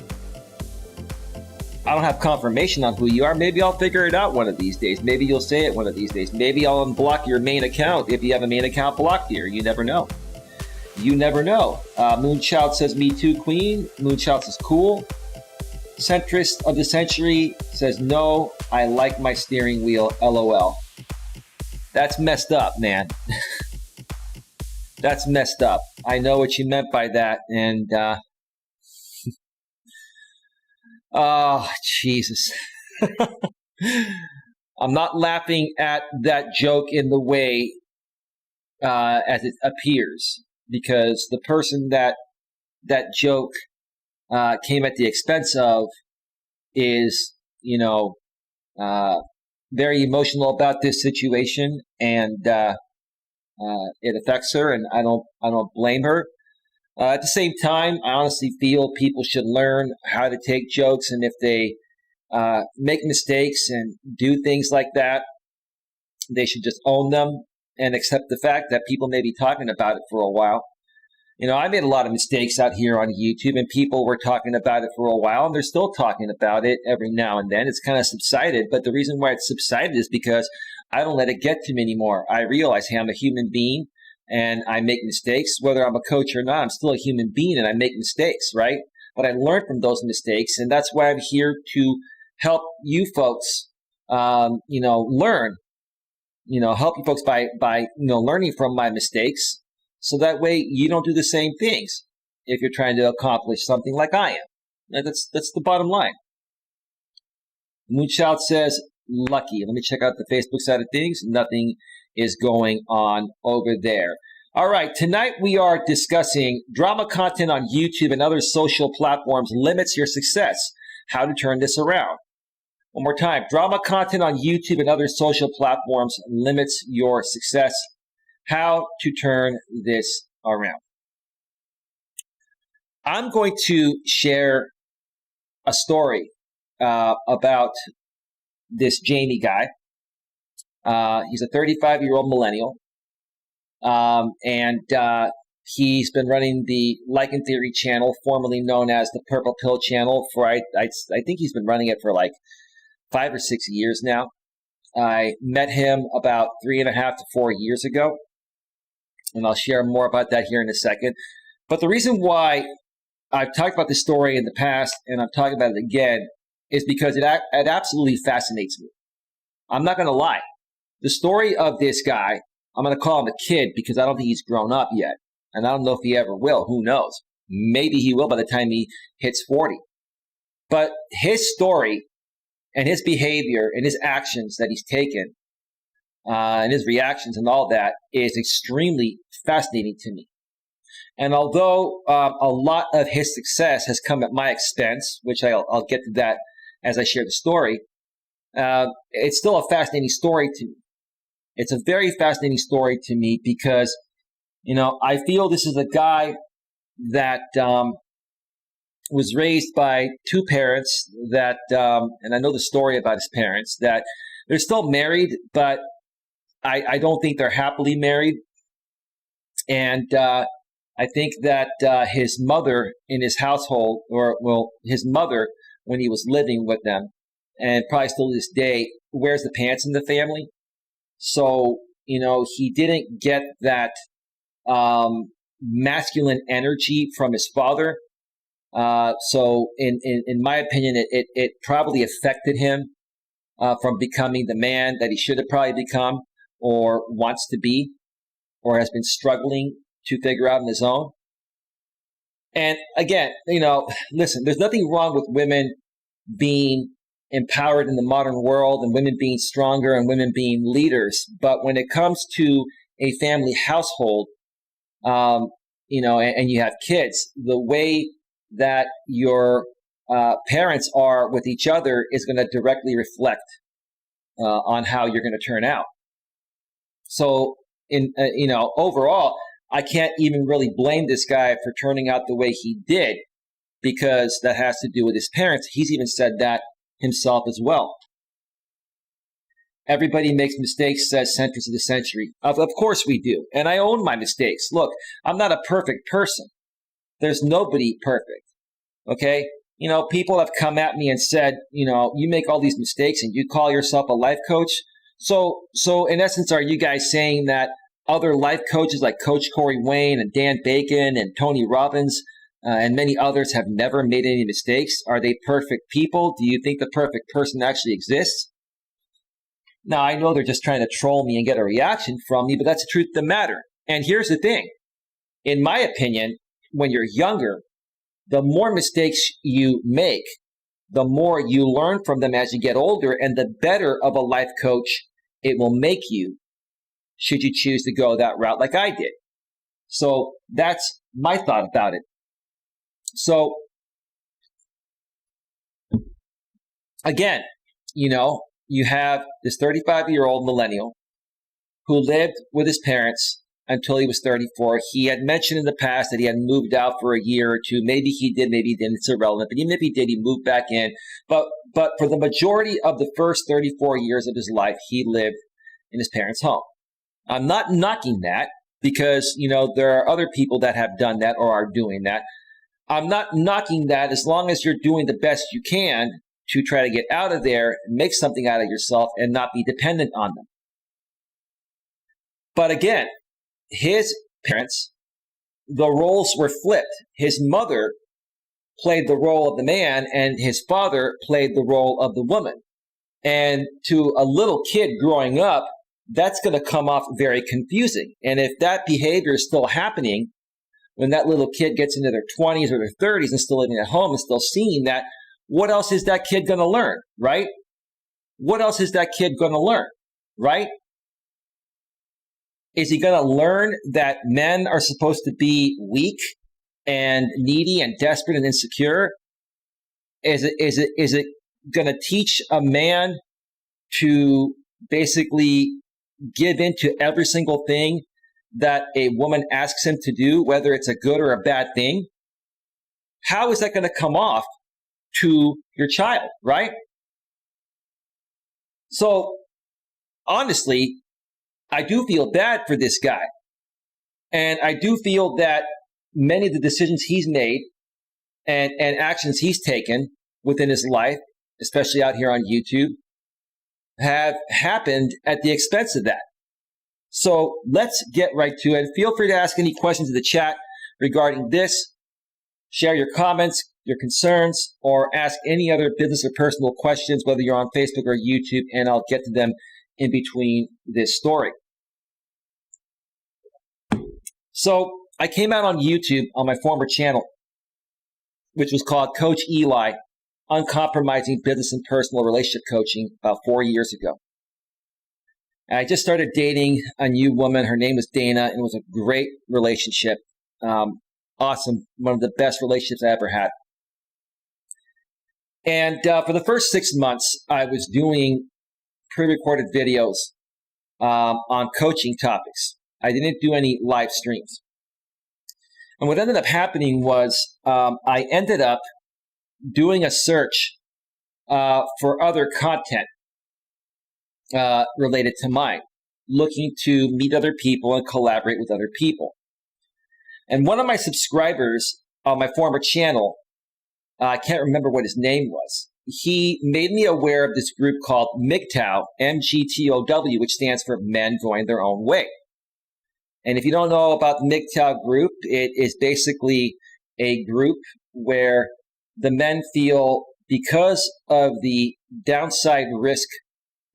I don't have confirmation on who you are. Maybe I'll figure it out one of these days. Maybe you'll say it one of these days. Maybe I'll unblock your main account if you have a main account blocked here. You never know. You never know. Moonchild says, me too, Queen. Moonchild says, cool. Centrist of the Century says, no, I like my steering wheel, LOL. That's messed up, man. That's messed up. I know what you meant by that. And, oh, Jesus. I'm not laughing at that joke in the way as it appears. Because the person that joke came at the expense of is, very emotional about this situation, and it affects her, and I don't blame her. At the same time, I honestly feel people should learn how to take jokes, and if they make mistakes and do things like that, they should just own them and accept the fact that people may be talking about it for a while. I made a lot of mistakes out here on YouTube, and people were talking about it for a while, and they're still talking about it every now and then. It's kind of subsided, but the reason why it's subsided is because I don't let it get to me anymore. I realize, hey, I'm a human being, and I make mistakes. Whether I'm a coach or not, I'm still a human being, and I make mistakes, right? But I learned from those mistakes, and that's why I'm here to help you folks, learn. Help you folks by learning from my mistakes, so that way you don't do the same things if you're trying to accomplish something like I am. That's the bottom line. Moonchild says, lucky. Let me check out the Facebook side of things. Nothing is going on over there. All right, tonight we are discussing drama content on YouTube and other social platforms limits your success. How to turn this around. One more time, drama content on YouTube and other social platforms limits your success. How to turn this around. I'm going to share a story about this Jamie guy. He's a 35-year-old millennial, and he's been running the Lichen Theory channel, formerly known as the Purple Pill channel, for I think he's been running it for like 5 or 6 years now. I met him about 3.5 to 4 years ago, and I'll share more about that here in a second. But the reason why I've talked about this story in the past, and I'm talking about it again, is because it absolutely fascinates me. I'm not going to lie. The story of this guy, I'm going to call him a kid because I don't think he's grown up yet. And I don't know if he ever will. Who knows? Maybe he will by the time he hits 40. But his story and his behavior and his actions that he's taken and his reactions and all that is extremely fascinating to me. And although a lot of his success has come at my expense, which I'll get to that as I share the story, it's still a fascinating story to me. It's a very fascinating story to me because, I feel this is a guy that was raised by two parents that, and I know the story about his parents, that they're still married, but I don't think they're happily married. And I think that his mother in his household, his mother when he was living with them, and probably still to this day, wears the pants in the family. So, he didn't get that masculine energy from his father. So in my opinion, it probably affected him from becoming the man that he should have probably become or wants to be or has been struggling to figure out on his own. And again, listen, there's nothing wrong with women being empowered in the modern world and women being stronger and women being leaders. But when it comes to a family household, and you have kids, the way that your parents are with each other is going to directly reflect on how you're going to turn out. So, overall, I can't even really blame this guy for turning out the way he did because that has to do with his parents. He's even said that himself as well. Everybody makes mistakes, says Centrist of the Century. Of course we do. And I own my mistakes. Look, I'm not a perfect person. There's nobody perfect. Okay? People have come at me and said, you make all these mistakes and you call yourself a life coach. So in essence, are you guys saying that other life coaches like Coach Corey Wayne and Dan Bacon and Tony Robbins and many others have never made any mistakes? Are they perfect people? Do you think the perfect person actually exists? Now, I know they're just trying to troll me and get a reaction from me, but that's the truth of the matter. And here's the thing. In my opinion, when you're younger, the more mistakes you make, the more you learn from them as you get older, and the better of a life coach it will make you should you choose to go that route like I did. So that's my thought about it. So again, you have this 35-year-old millennial who lived with his parents until he was 34. He had mentioned in the past that he had moved out for a year or two. Maybe he did, maybe he didn't. It's irrelevant. But even if he did, he moved back in. But for the majority of the first 34 years of his life, he lived in his parents' home. I'm not knocking that because, there are other people that have done that or are doing that. I'm not knocking that as long as you're doing the best you can to try to get out of there, make something out of yourself, and not be dependent on them. But again, his parents, the roles were flipped. His mother played the role of the man, and his father played the role of the woman. And to a little kid growing up, that's going to come off very confusing. And if that behavior is still happening when that little kid gets into their 20s or their 30s and still living at home and still seeing that, what else is that kid going to learn, right? What else is that kid going to learn, right? Is he going to learn that men are supposed to be weak and needy and desperate and insecure? Is it going to teach a man to basically give in to every single thing that a woman asks him to do, whether it's a good or a bad thing? how is that going to come off to your child, right? So honestly, I do feel bad for this guy. And I do feel that many of the decisions he's made and actions he's taken within his life, especially out here on YouTube, have happened at the expense of that. So let's get right to it. Feel free to ask any questions in the chat regarding this. Share your comments, your concerns, or ask any other business or personal questions, whether you're on Facebook or YouTube, and I'll get to them in between this story. So I came out on YouTube on my former channel, which was called Coach Eli, Uncompromising Business and Personal Relationship Coaching, about 4 years ago. And I just started dating a new woman. Her name was Dana, and it was a great relationship. Awesome. One of the best relationships I ever had. And for the first 6 months, I was doing pre-recorded videos on coaching topics. I didn't do any live streams. And what ended up happening was I ended up doing a search for other content related to mine, looking to meet other people and collaborate with other people. And one of my subscribers on my former channel, I can't remember what his name was, he made me aware of this group called MGTOW, M-G-T-O-W, which stands for Men Going Their Own Way. And if you don't know about the MGTOW group, it is basically a group where the men feel, because of the downside risk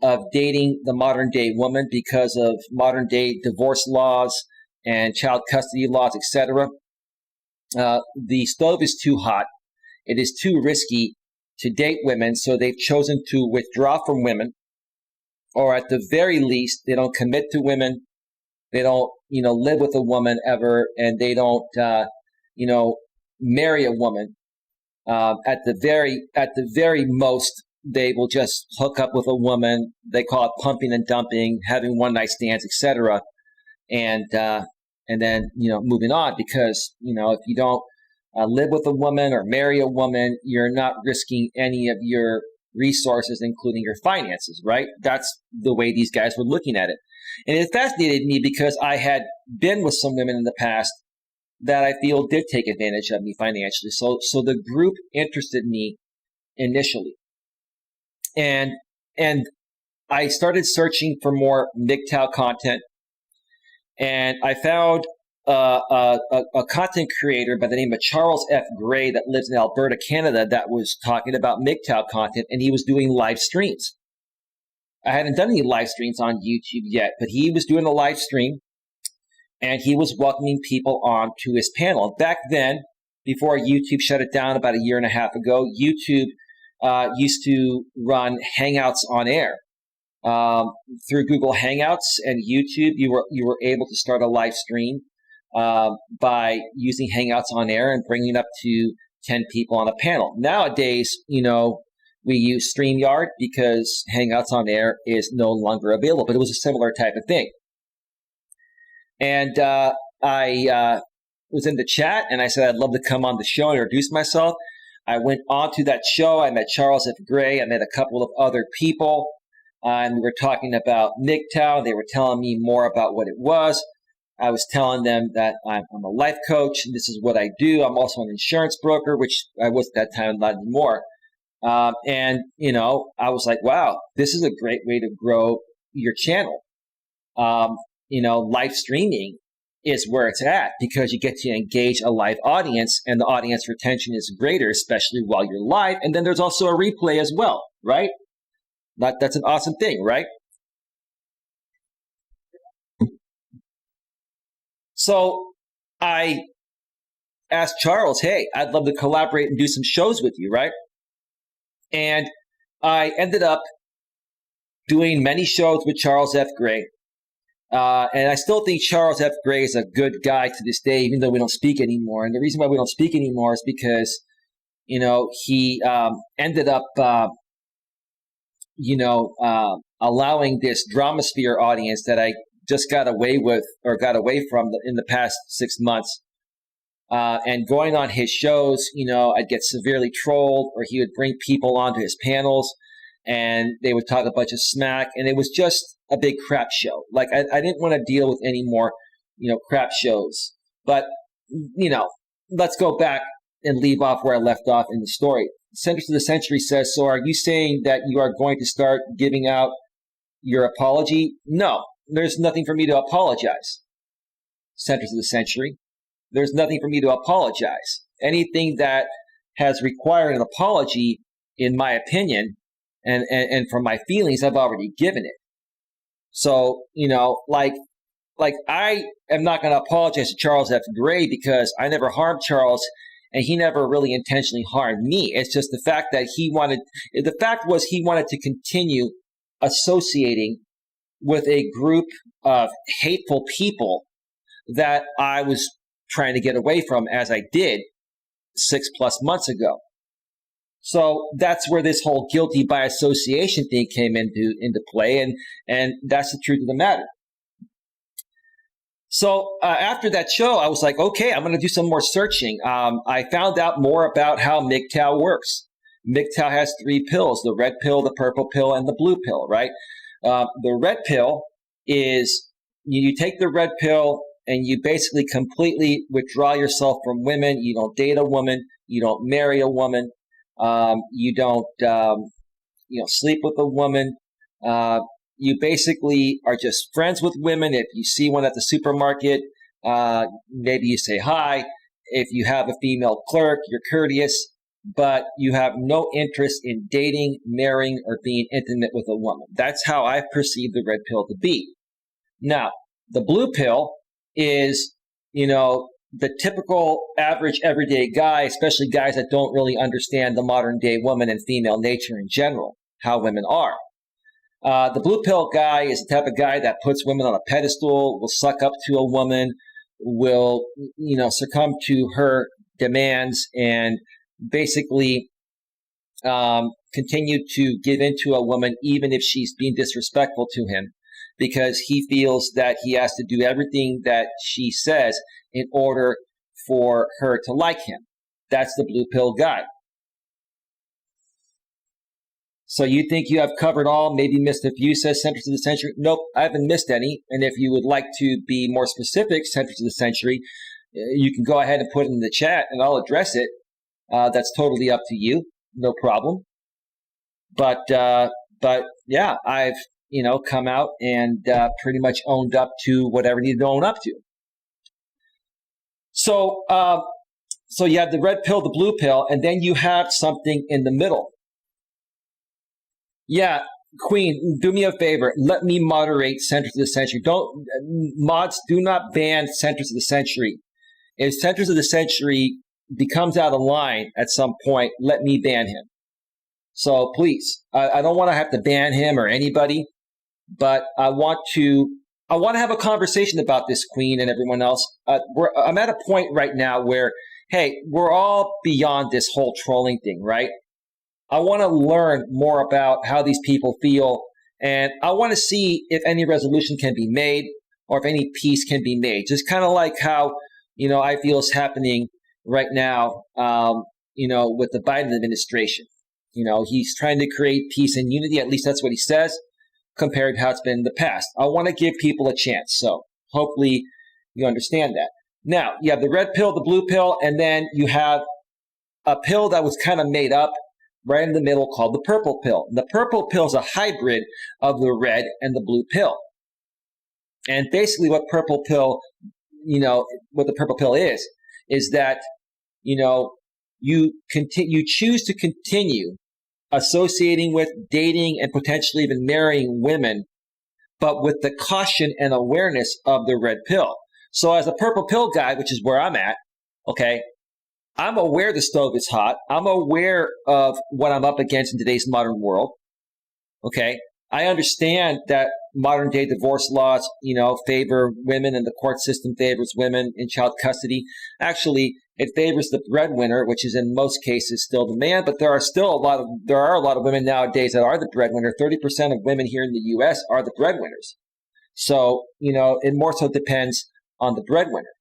of dating the modern day woman, because of modern day divorce laws and child custody laws, etc., the stove is too hot. It is too risky to date women, so they've chosen to withdraw from women, or at the very least, they don't commit to women. They don't, live with a woman ever, and they don't, marry a woman. At the very most, they will just hook up with a woman. They call it pumping and dumping, having one night stands, etc. And then moving on, because if you don't live with a woman or marry a woman, you're not risking any of your resources, including your finances, right? That's the way these guys were looking at it. And it fascinated me because I had been with some women in the past that I feel did take advantage of me financially. So the group interested me initially. And I started searching for more MGTOW content, and I found a content creator by the name of Charles F. Gray that lives in Alberta, Canada, that was talking about MGTOW content, and he was doing live streams. I hadn't done any live streams on YouTube yet, but he was doing a live stream, and he was welcoming people on to his panel. Back then, before YouTube shut it down about a year and a half ago, YouTube used to run Hangouts on air. Through Google Hangouts and YouTube, you were able to start a live stream by using Hangouts on air and bringing up to 10 people on a panel. Nowadays, we use StreamYard because Hangouts on air is no longer available, but it was a similar type of thing. And I was in the chat, and I said I'd love to come on the show and introduce myself. I went on to that show. I met Charles F. Gray. I met a couple of other people, and we were talking about MGTOW. They were telling me more about what it was. I was telling them that I'm a life coach, and this is what I do. I'm also an insurance broker, which I was at that time, not anymore. And I was like, wow, this is a great way to grow your channel. Live streaming is where it's at because you get to engage a live audience, and the audience retention is greater, especially while you're live. And then there's also a replay as well, right? That's an awesome thing, right? So I asked Charles, hey, I'd love to collaborate and do some shows with you, right? And I ended up doing many shows with Charles F. Gray. And I still think Charles F. Gray is a good guy to this day, even though we don't speak anymore. And the reason why we don't speak anymore is because, he ended up, allowing this Dramasphere audience that I just got away from in the past 6 months. and going on his shows, I'd get severely trolled, or he would bring people onto his panels and they would talk a bunch of smack, and it was just a big crap show. Like I didn't want to deal with any more, crap shows. But, let's go back and leave off where I left off in the story. Centers of the Century says, so are you saying that you are going to start giving out your apology? No, there's nothing for me to apologize. Centers of the Century. There's nothing for me to apologize. Anything that has required an apology, in my opinion, and for my feelings, I've already given it. So, like I am not going to apologize to Charles F. Gray because I never harmed Charles and he never really intentionally harmed me. It's just the fact that he wanted to continue associating with a group of hateful people that I was trying to get away from, as I did 6+ months ago. So that's where this whole guilty by association thing came into play, and that's the truth of the matter. So after that show, I was like, okay, I'm going to do some more searching. I found out more about how MGTOW works. MGTOW has 3 pills: the red pill, the purple pill, and the blue pill, right? The red pill is you take the red pill and you basically completely withdraw yourself from women. You don't date a woman. You don't marry a woman. You don't, sleep with a woman. You basically are just friends with women. If you see one at the supermarket, maybe you say hi. If you have a female clerk, you're courteous, but you have no interest in dating, marrying, or being intimate with a woman. That's how I perceive the red pill to be. Now, the blue pill is, the typical average everyday guy, especially guys that don't really understand the modern day woman and female nature in general, how women are. The blue pill guy is the type of guy that puts women on a pedestal, will suck up to a woman, will, succumb to her demands, and basically continue to give in to a woman even if she's being disrespectful to him, because he feels that he has to do everything that she says in order for her to like him. That's the blue pill guy. So you think you have covered all, maybe missed a few, says Centers of the Century. Nope, I haven't missed any. And if you would like to be more specific, Centers of the Century, you can go ahead and put it in the chat and I'll address it. That's totally up to you. No problem. But yeah, I've, come out and pretty much owned up to whatever needed to own up to. So you have the red pill, the blue pill, and then you have something in the middle. Yeah, Queen, do me a favor. Let me moderate Centers of the Century. Mods, do not ban Centers of the Century. If Centers of the Century becomes out of line at some point, let me ban him. So please, I don't want to have to ban him or anybody, but I want to have a conversation about this, Queen, and everyone else. I'm at a point right now where, hey, we're all beyond this whole trolling thing, right? I want to learn more about how these people feel, and I want to see if any resolution can be made or if any peace can be made. Just kind of like how, I feel is happening right now, with the Biden administration. He's trying to create peace and unity. At least that's what he says, compared to how it's been in the past. I want to give people a chance. So hopefully you understand that. Now, you have the red pill, the blue pill, and then you have a pill that was kind of made up right in the middle called the purple pill. The purple pill is a hybrid of the red and the blue pill. And basically what the purple pill is that, you choose to continue associating with, dating, and potentially even marrying women, but with the caution and awareness of the red pill. So as a purple pill guy, which is where I'm at, okay, I'm aware the stove is hot. I'm aware of what I'm up against in today's modern world. Okay. I understand that modern day divorce laws, favor women and the court system favors women in child custody. Actually, it favors the breadwinner, which is in most cases still the man, but there are a lot of women nowadays that are the breadwinner. 30% of women here in the U.S. are the breadwinners. So, it more so depends on the breadwinner.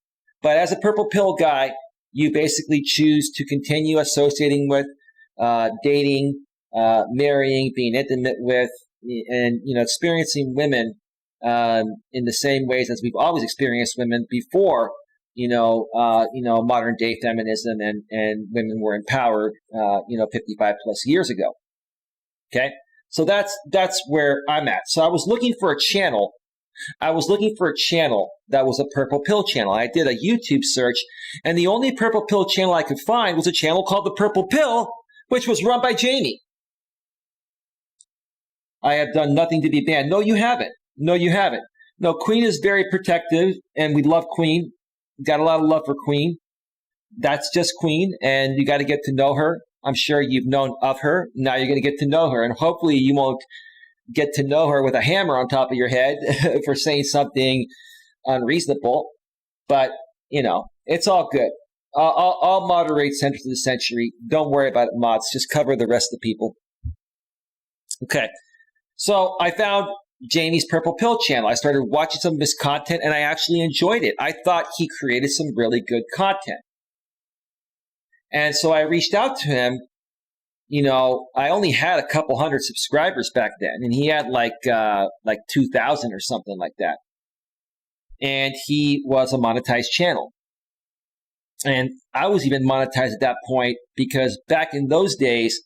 But as a purple pill guy, you basically choose to continue associating with, dating, marrying, being intimate with, and experiencing women in the same ways as we've always experienced women before. Modern day feminism and women were empowered, 55 plus years ago. Okay. So that's where I'm at. So I was looking for a channel. that was a purple pill channel. I did a YouTube search, and the only purple pill channel I could find was a channel called The Purple Pill, which was run by Jamie. I have done nothing to be banned. No, you haven't. No, Queen is very protective, and we love Queen. Got a lot of love for Queen. That's just Queen, and you got to get to know her. I'm sure you've known of her. Now you're going to get to know her, and hopefully you won't get to know her with a hammer on top of your head for saying something unreasonable. But, it's all good. I'll moderate Centers of the Century. Don't worry about it, mods. Just cover the rest of the people. Okay. So I found Jamie's Purple Pill channel. I started watching some of his content, and I actually enjoyed it. I thought he created some really good content. And so I reached out to him. I only had a couple hundred subscribers back then, and he had like 2,000 or something like that. And he was a monetized channel. And I was even monetized at that point because back in those days,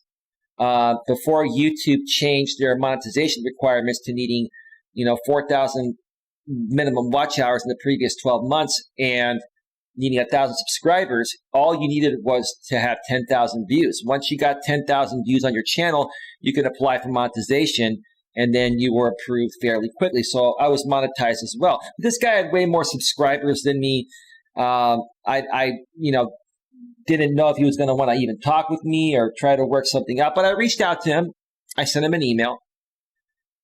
before YouTube changed their monetization requirements to needing, 4,000 minimum watch hours in the previous 12 months and needing 1,000 subscribers, all you needed was to have 10,000 views. Once you got 10,000 views on your channel, you could apply for monetization, and then you were approved fairly quickly. So I was monetized as well. This guy had way more subscribers than me. I didn't know if he was going to want to even talk with me or try to work something out, but I reached out to him. I sent him an email,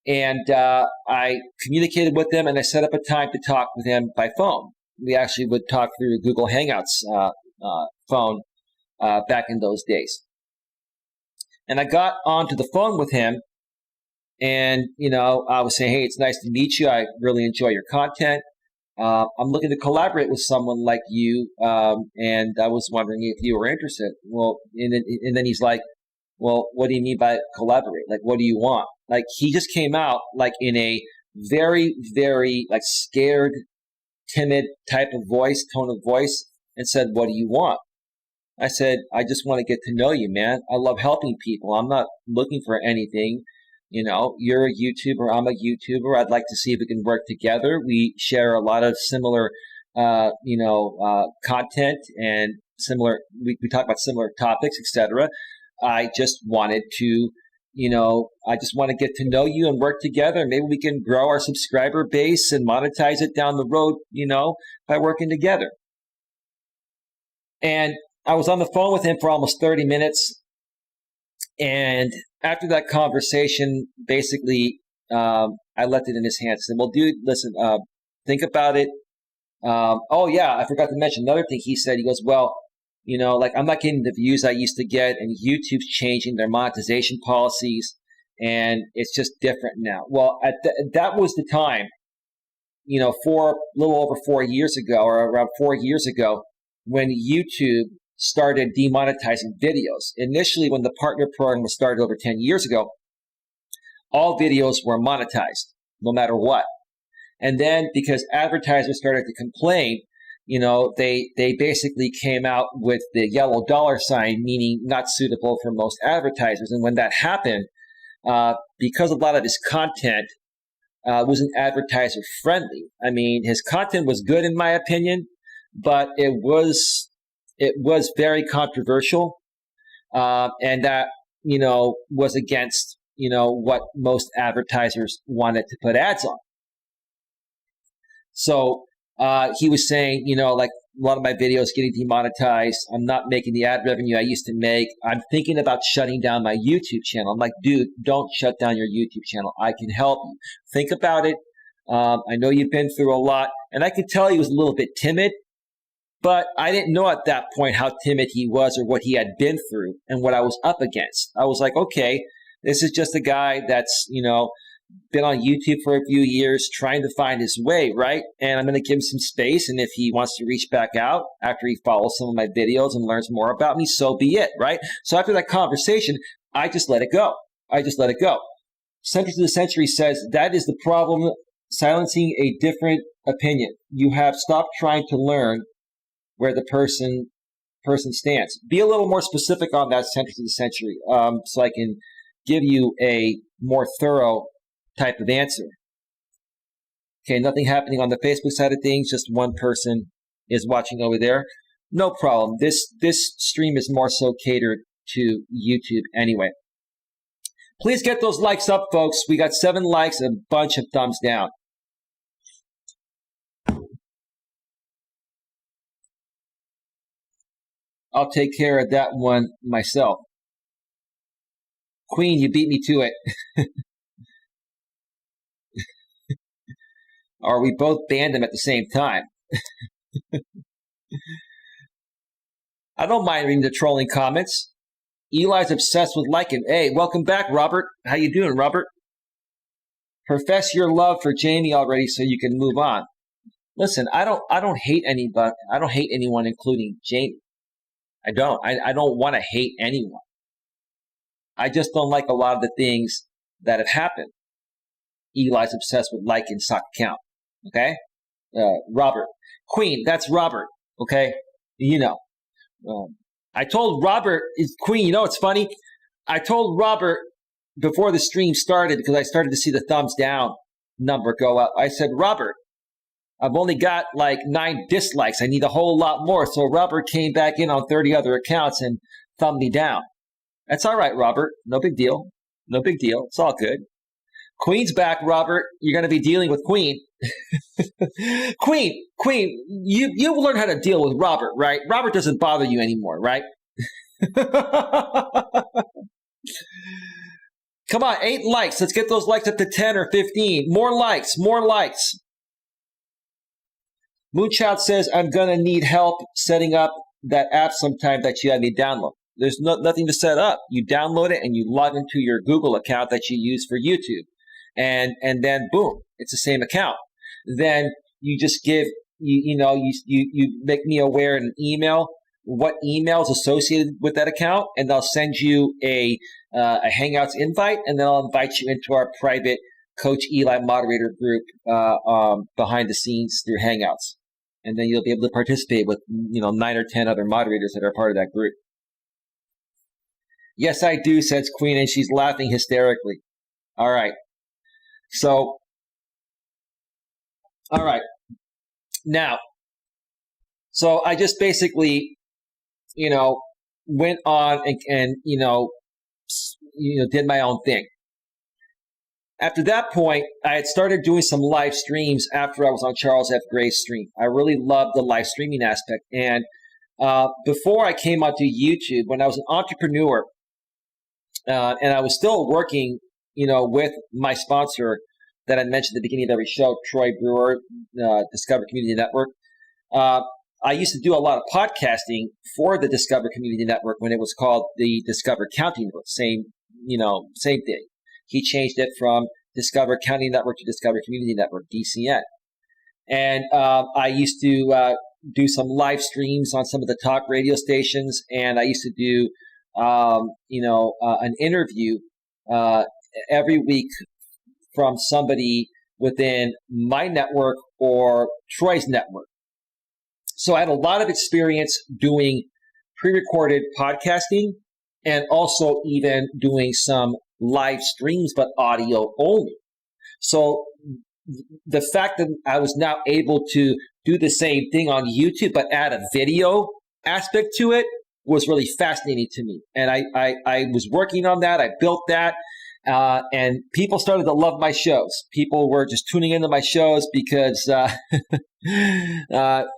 and I communicated with him, and I set up a time to talk with him by phone. We actually would talk through Google Hangouts phone back in those days. And I got onto the phone with him, and, I was saying, hey, it's nice to meet you. I really enjoy your content. I'm looking to collaborate with someone like you, and I was wondering if you were interested. Well, and then he's like, well, what do you mean by collaborate? Like, what do you want? Like, he just came out like in a very, very like scared, timid type of voice, tone of voice, and said, what do you want? I said, I just want to get to know you, man. I love helping people. I'm not looking for anything. You're a YouTuber. I'm a YouTuber. I'd like to see if we can work together. We share a lot of similar, content and similar, we talk about similar topics, etc. I just wanted to, I just want to get to know you and work together. Maybe we can grow our subscriber base and monetize it down the road, by working together. And I was on the phone with him for almost 30 minutes. And after that conversation, basically, I left it in his hands. I said, well, dude, listen, think about it. Oh, yeah, I forgot to mention another thing he said. He goes, well, I'm not getting the views I used to get, and YouTube's changing their monetization policies, and it's just different now. Well, that was the time, a little over 4 years ago, or around 4 years ago, when YouTube started demonetizing videos. Initially, when the partner program was started over 10 years ago, all videos were monetized, no matter what. And then because advertisers started to complain, they basically came out with the yellow dollar sign, meaning not suitable for most advertisers. And when that happened, because a lot of his content wasn't advertiser friendly. I mean, his content was good in my opinion, but it was very controversial, and that was against what most advertisers wanted to put ads on. So he was saying, like a lot of my videos getting demonetized. I'm not making the ad revenue I used to make. I'm thinking about shutting down my YouTube channel. I'm like, dude, don't shut down your YouTube channel. I can help you. Think about it. I know you've been through a lot, and I could tell he was a little bit timid, but I didn't know at that point how timid he was or what he had been through and what I was up against. I was like, okay, this is just a guy that's, been on YouTube for a few years, trying to find his way, right? And I'm going to give him some space. And if he wants to reach back out after he follows some of my videos and learns more about me, so be it, right? So after that conversation, I just let it go. Sentence of the Century says, that is the problem, silencing a different opinion. You have stopped trying to learn where the person stands. Be a little more specific on that sentence of the century, so I can give you a more thorough type of answer. Okay, nothing happening on the Facebook side of things, just one person is watching over there. No problem. This stream is more so catered to YouTube anyway. Please get those likes up, folks. We got 7 likes, a bunch of thumbs down. I'll take care of that one myself. Queen, you beat me to it. Or we both banned him at the same time. I don't mind reading the trolling comments. Eli's obsessed with liking. Hey, welcome back, Robert. How you doing, Robert? Profess your love for Jamie already so you can move on. Listen, I don't hate anybody. I don't hate anyone, including Jamie. I don't want to hate anyone. I just don't like a lot of the things that have happened. Eli's obsessed with liking sock account. Okay? Robert. Queen, that's Robert. Okay? You know. I told Robert, Queen, you know what's funny? I told Robert before the stream started, because I started to see the thumbs down number go up. I said, Robert, I've only got like 9 dislikes. I need a whole lot more. So Robert came back in on 30 other accounts and thumbed me down. That's all right, Robert. No big deal. No big deal. It's all good. Queen's back, Robert. You're going to be dealing with Queen. Queen, you learn how to deal with Robert, right? Robert doesn't bother you anymore, right? Come on, 8 likes. Let's get those likes up to 10 or 15. More likes. Moonchild says, I'm going to need help setting up that app sometime that you had me download. There's nothing to set up. You download it and you log into your Google account that you use for YouTube. And then boom, it's the same account. Then you just give, you make me aware in an email what email is associated with that account, and they'll send you a Hangouts invite, and then I'll invite you into our private Coach Eli moderator group behind the scenes through Hangouts. And then you'll be able to participate with 9 or 10 other moderators that are part of that group. Yes, I do, says Queen, and she's laughing hysterically. All right. So, all right. Now, so I just basically, went on and did my own thing. After that point, I had started doing some live streams after I was on Charles F. Gray's stream. I really loved the live streaming aspect. And before I came onto YouTube, when I was an entrepreneur, and I was still working, with my sponsor that I mentioned at the beginning of every show, Troy Brewer, Discover Community Network. I used to do a lot of podcasting for the Discover Community Network when it was called the Discover County Network. Same thing. He changed it from Discover County Network to Discover Community Network, DCN. And I used to do some live streams on some of the talk radio stations, and I used to do, an interview every week from somebody within my network or Troy's network. So I had a lot of experience doing pre-recorded podcasting and also even doing some live streams, but audio only. So the fact that I was now able to do the same thing on YouTube, but add a video aspect to it was really fascinating to me. And I was working on that. I built that. And people started to love my shows. People were just tuning into my shows because I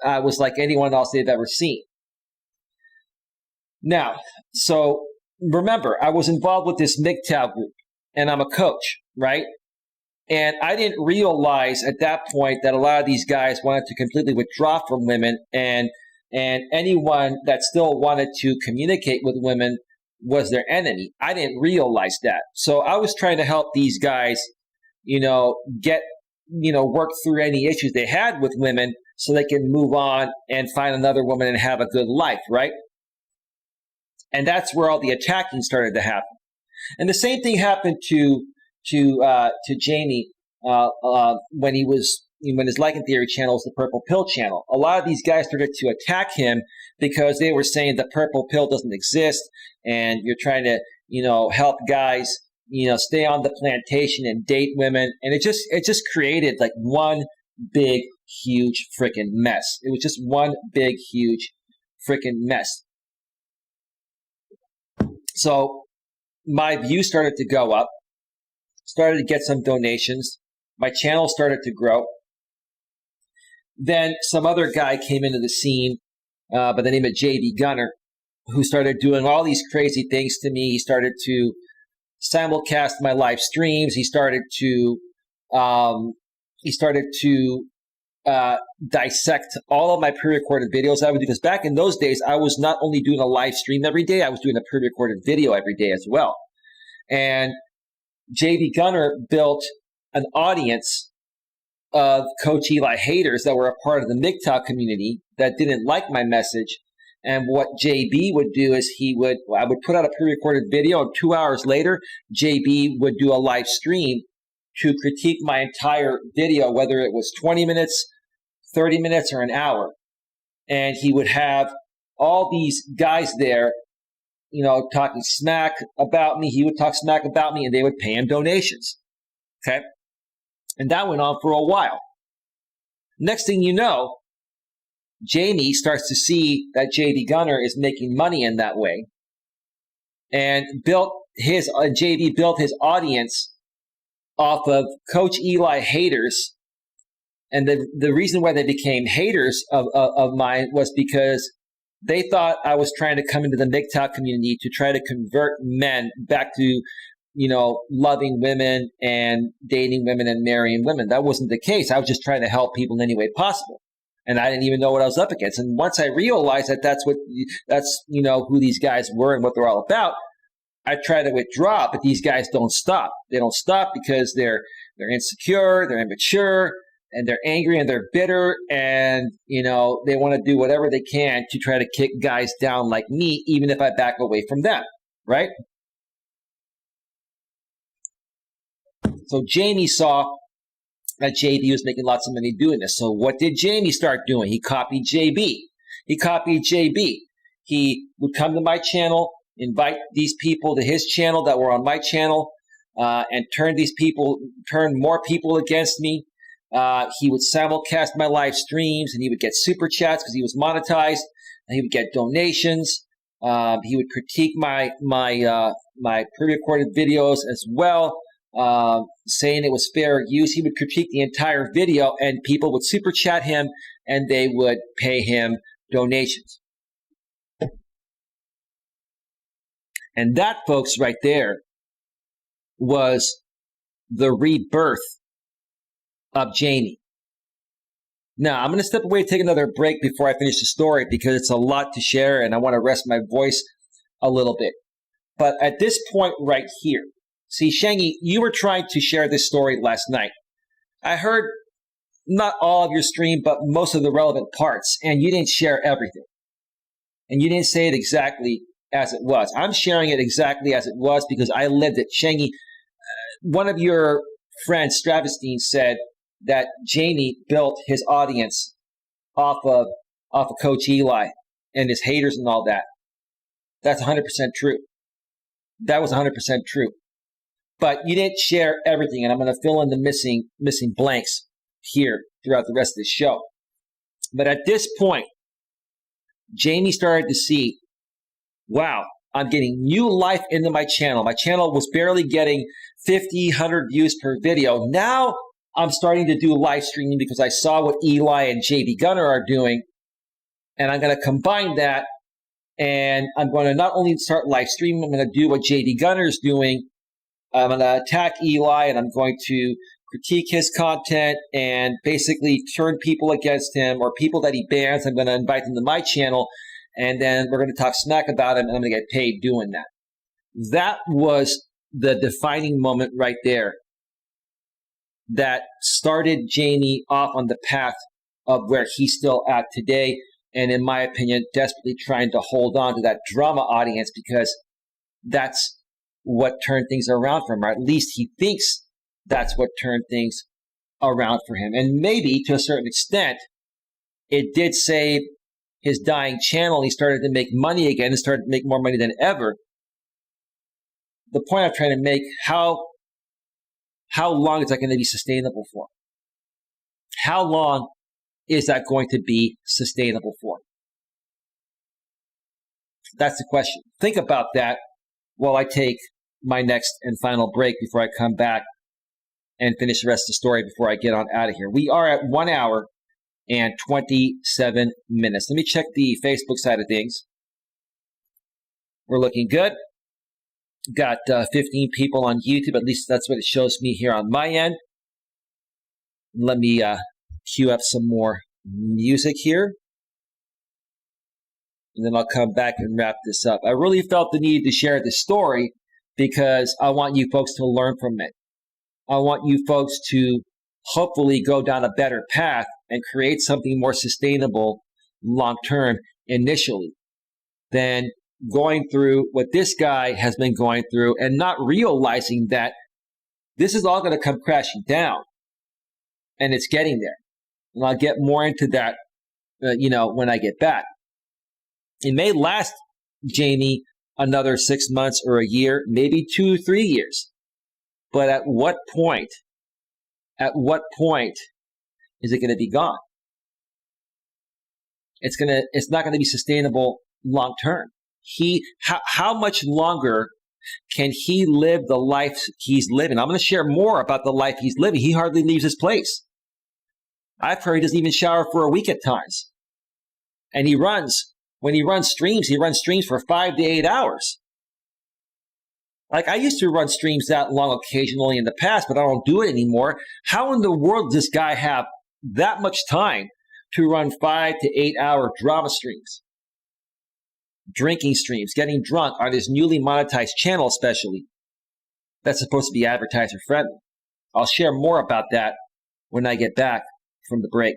was like anyone else they've ever seen. Now, so remember, I was involved with this MGTOW group, and I'm a coach, right? And I didn't realize at that point that a lot of these guys wanted to completely withdraw from women, and anyone that still wanted to communicate with women was their enemy. I didn't realize that. So I was trying to help these guys get, work through any issues they had with women so they can move on and find another woman and have a good life, right? And that's where all the attacking started to happen. And the same thing happened to Jamie when his Liking Theory channel was the Purple Pill channel. A lot of these guys started to attack him because they were saying the purple pill doesn't exist and you're trying to, help guys, stay on the plantation and date women. And it just created like one big, huge freaking mess. It was just one big, huge freaking mess. So my views started to go up, started to get some donations. My channel started to grow. Then some other guy came into the scene by the name of J.D. Gunner, who started doing all these crazy things to me. He started to simulcast my live streams. He started to dissect all of my pre-recorded videos I would do. Because back in those days, I was not only doing a live stream every day, I was doing a pre-recorded video every day as well. And J.D. Gunner built an audience of Coach Eli haters that were a part of the MGTOW community that didn't like my message. And what JB would do is I would put out a pre-recorded video, and 2 hours later, JB would do a live stream to critique my entire video, whether it was 20 minutes, 30 minutes, or an hour. And he would have all these guys there, talking smack about me. He would talk smack about me, and they would pay him donations. Okay? And that went on for a while. Next thing you know, Jamie starts to see that J.D. Gunner is making money in that way, and JB built his audience off of Coach Eli haters. And the reason why they became haters of mine was because they thought I was trying to come into the MGTOW community to try to convert men back to, loving women and dating women and marrying women. That wasn't the case. I was just trying to help people in any way possible. And I didn't even know what I was up against. And once I realized that that's who these guys were and what they're all about, I try to withdraw, but these guys don't stop. They don't stop because they're insecure, they're immature, and they're angry and they're bitter, and they want to do whatever they can to try to kick guys down like me, even if I back away from them, right? So Jamie saw that JB was making lots of money doing this. So what did Jamie start doing? He copied JB. He would come to my channel, invite these people to his channel that were on my channel, and turn more people against me. He would simulcast my live streams, and he would get super chats because he was monetized, and he would get donations. He would critique my pre-recorded videos as well, saying it was fair use. He would critique the entire video, and people would super chat him, and they would pay him donations. And that, folks, right there was the rebirth of Jamie. Now, I'm going to step away and take another break before I finish the story because it's a lot to share and I want to rest my voice a little bit. But at this point right here, see, Shangy, you were trying to share this story last night. I heard not all of your stream, but most of the relevant parts, and you didn't share everything. And you didn't say it exactly as it was. I'm sharing it exactly as it was because I lived it. Shangy, one of your friends, Stravestein, said that Jamie built his audience off of Coach Eli and his haters and all that. That's 100% true. That was 100% true. But you didn't share everything, and I'm going to fill in the missing blanks here throughout the rest of this show. But at this point, Jamie started to see, wow, I'm getting new life into my channel. My channel was barely getting 50, 100 views per video. Now I'm starting to do live streaming because I saw what Eli and JB Gunner are doing, and I'm going to combine that, and I'm going to not only start live streaming, I'm going to do what JD Gunner is doing. I'm going to attack Eli, and I'm going to critique his content and basically turn people against him or people that he bans. I'm going to invite them to my channel, and then we're going to talk smack about him, and I'm going to get paid doing that. That was the defining moment right there that started Jamie off on the path of where he's still at today. And in my opinion, desperately trying to hold on to that drama audience because that's what turned things around for him, or at least he thinks that's what turned things around for him. And maybe to a certain extent, it did save his dying channel. He started to make money again and started to make more money than ever. The point I'm trying to make, how long is that going to be sustainable for? How long is that going to be sustainable for? That's the question. Think about that while I take my next and final break before I come back and finish the rest of the story before I get on out of here. We are at 1 hour and 27 minutes. Let me check the Facebook side of things. We're looking good. Got 15 people on YouTube. At least that's what it shows me here on my end. Let me cue up some more music here. And then I'll come back and wrap this up. I really felt the need to share this story because I want you folks to learn from it. I want you folks to hopefully go down a better path and create something more sustainable long-term initially than going through what this guy has been going through and not realizing that this is all going to come crashing down. And it's getting there. And I'll get more into that, when I get back. It may last Jamie another 6 months or a year, maybe 2 or 3 years. But at what point is it going to be gone? It's not going to be sustainable long term. How much longer can he live the life he's living? I'm going to share more about the life he's living. He hardly leaves his place. I've heard he doesn't even shower for a week at times. And when he runs streams for 5 to 8 hours. Like, I used to run streams that long occasionally in the past, but I don't do it anymore. How in the world does this guy have that much time to run 5 to 8 hour drama streams? Drinking streams, getting drunk on his newly monetized channel especially. That's supposed to be advertiser friendly. I'll share more about that when I get back from the break.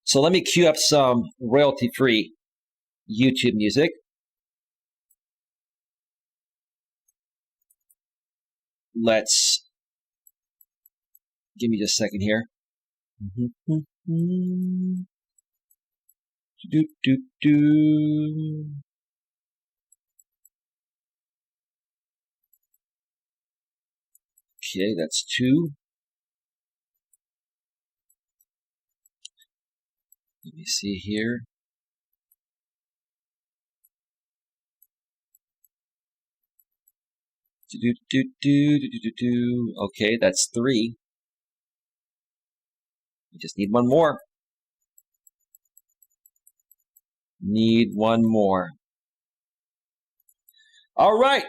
So let me cue up some royalty-free YouTube music. Give me just a second here. Okay, that's 2. Let me see here. Okay, that's 3. We just need one more. Need one more. All right.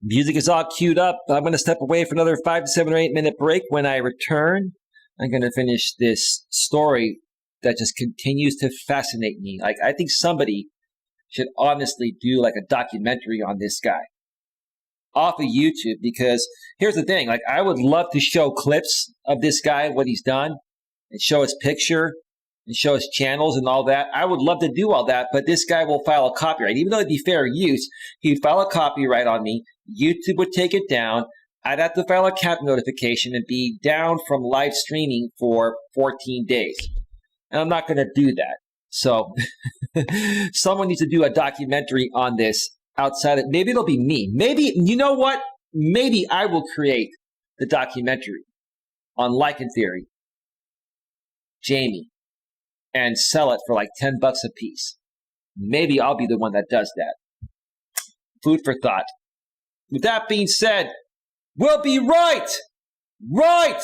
Music is all queued up. I'm going to step away for another 5 to 7 or 8 minute break. When I return, I'm going to finish this story that just continues to fascinate me. Like, I think somebody should honestly do like a documentary on this guy off of YouTube, because here's the thing. Like, I would love to show clips of this guy, what he's done, and show his picture and show his channels and all that. I would love to do all that, but this guy will file a copyright. Even though it'd be fair use, he'd file a copyright on me. YouTube would take it down. I'd have to file a cat notification and be down from live streaming for 14 days. And I'm not going to do that. So someone needs to do a documentary on this outside of, maybe it'll be me. Maybe, you know what? Maybe I will create the documentary on Like in Theory, Jamie, and sell it for like $10 a piece. Maybe I'll be the one that does that. Food for thought. With that being said, we'll be right back.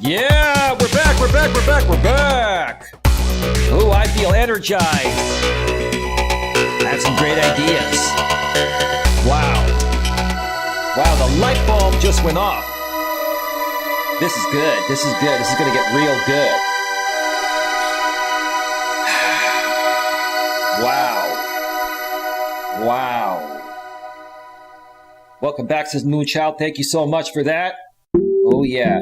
Yeah, we're back. Oh, I feel energized. I have some great ideas. Wow, the light bulb just went off. This is good. This is going to get real good. Wow. Welcome back, says Moonchild. Thank you so much for that. Oh, yeah.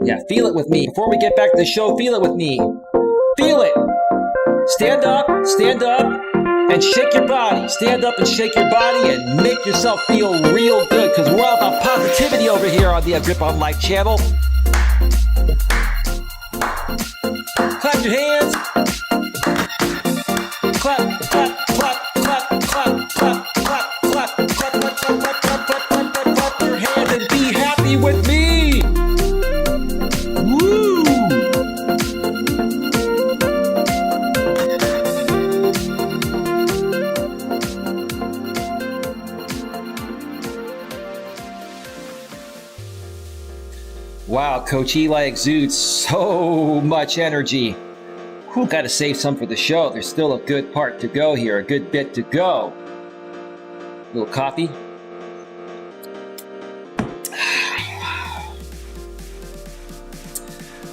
Yeah, feel it with me. Before we get back to the show, feel it with me. Feel it. Stand up, and shake your body. Stand up and shake your body and make yourself feel real good, because we're all about positivity over here on the Grip on Life channel. Clap your hands. Clap, clap, clap, clap, clap, clap, clap, clap, clap, clap, clap, clap, clap, clap, clap your hands and be happy with me. Woo! Wow, Coach Eli exudes so much energy. Whew, got to save some for the show. There's still a good part to go here, a good bit to go. A little coffee.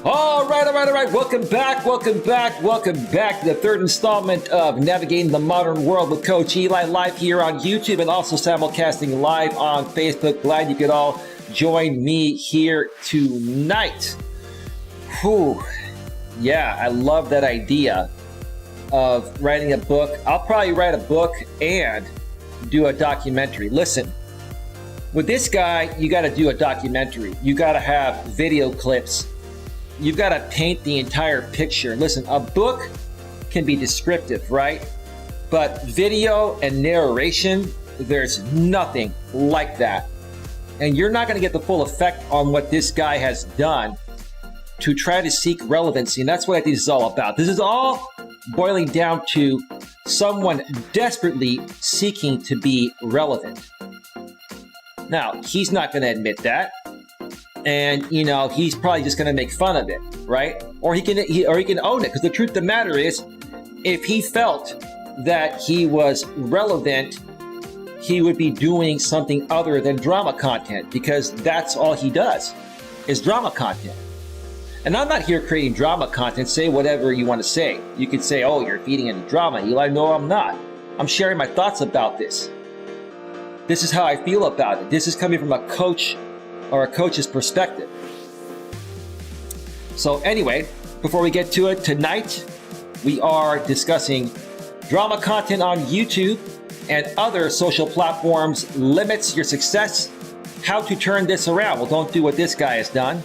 All right. Welcome back to the third installment of Navigating the Modern World with Coach Eli, live here on YouTube and also simulcasting live on Facebook. Glad you could all join me here tonight. Whew. Yeah, I love that idea of writing a book. I'll probably write a book and do a documentary. Listen, with this guy, you got to do a documentary. You got to have video clips. You've got to paint the entire picture. Listen, a book can be descriptive, right? But video and narration, there's nothing like that. And you're not going to get the full effect on what this guy has done to try to seek relevancy. And that's what I think this is all about. This is all boiling down to someone desperately seeking to be relevant. Now, he's not going to admit that. And, he's probably just going to make fun of it, right? Or he can own it. Because the truth of the matter is, if he felt that he was relevant, he would be doing something other than drama content, because that's all he does is drama content. And I'm not here creating drama content. Say whatever you want to say. You could say, oh, you're feeding into drama. Eli, no, I'm not. I'm sharing my thoughts about this. This is how I feel about it. This is coming from a coach or a coach's perspective. So anyway, before we get to it, tonight we are discussing drama content on YouTube and other social platforms limits your success, how to turn this around. Well, don't do what this guy has done.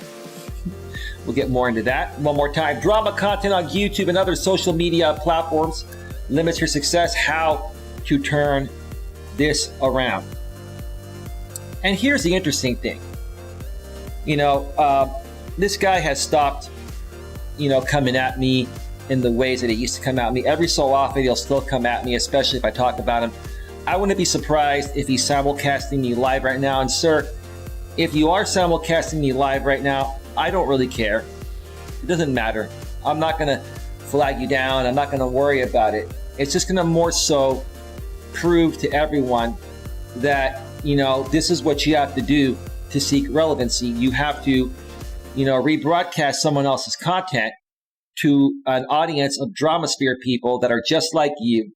We'll get more into that. One more time. Drama content on YouTube and other social media platforms limits your success, how to turn this around. And here's the interesting thing. This guy has stopped, coming at me in the ways that he used to come at me. Every so often, he'll still come at me, especially if I talk about him. I wouldn't be surprised if he's simulcasting me live right now. And sir, if you are simulcasting me live right now, I don't really care. It doesn't matter. I'm not going to flag you down. I'm not going to worry about it. It's just going to more so prove to everyone that, this is what you have to do to seek relevancy. You have to, rebroadcast someone else's content to an audience of Dramasphere people that are just like you.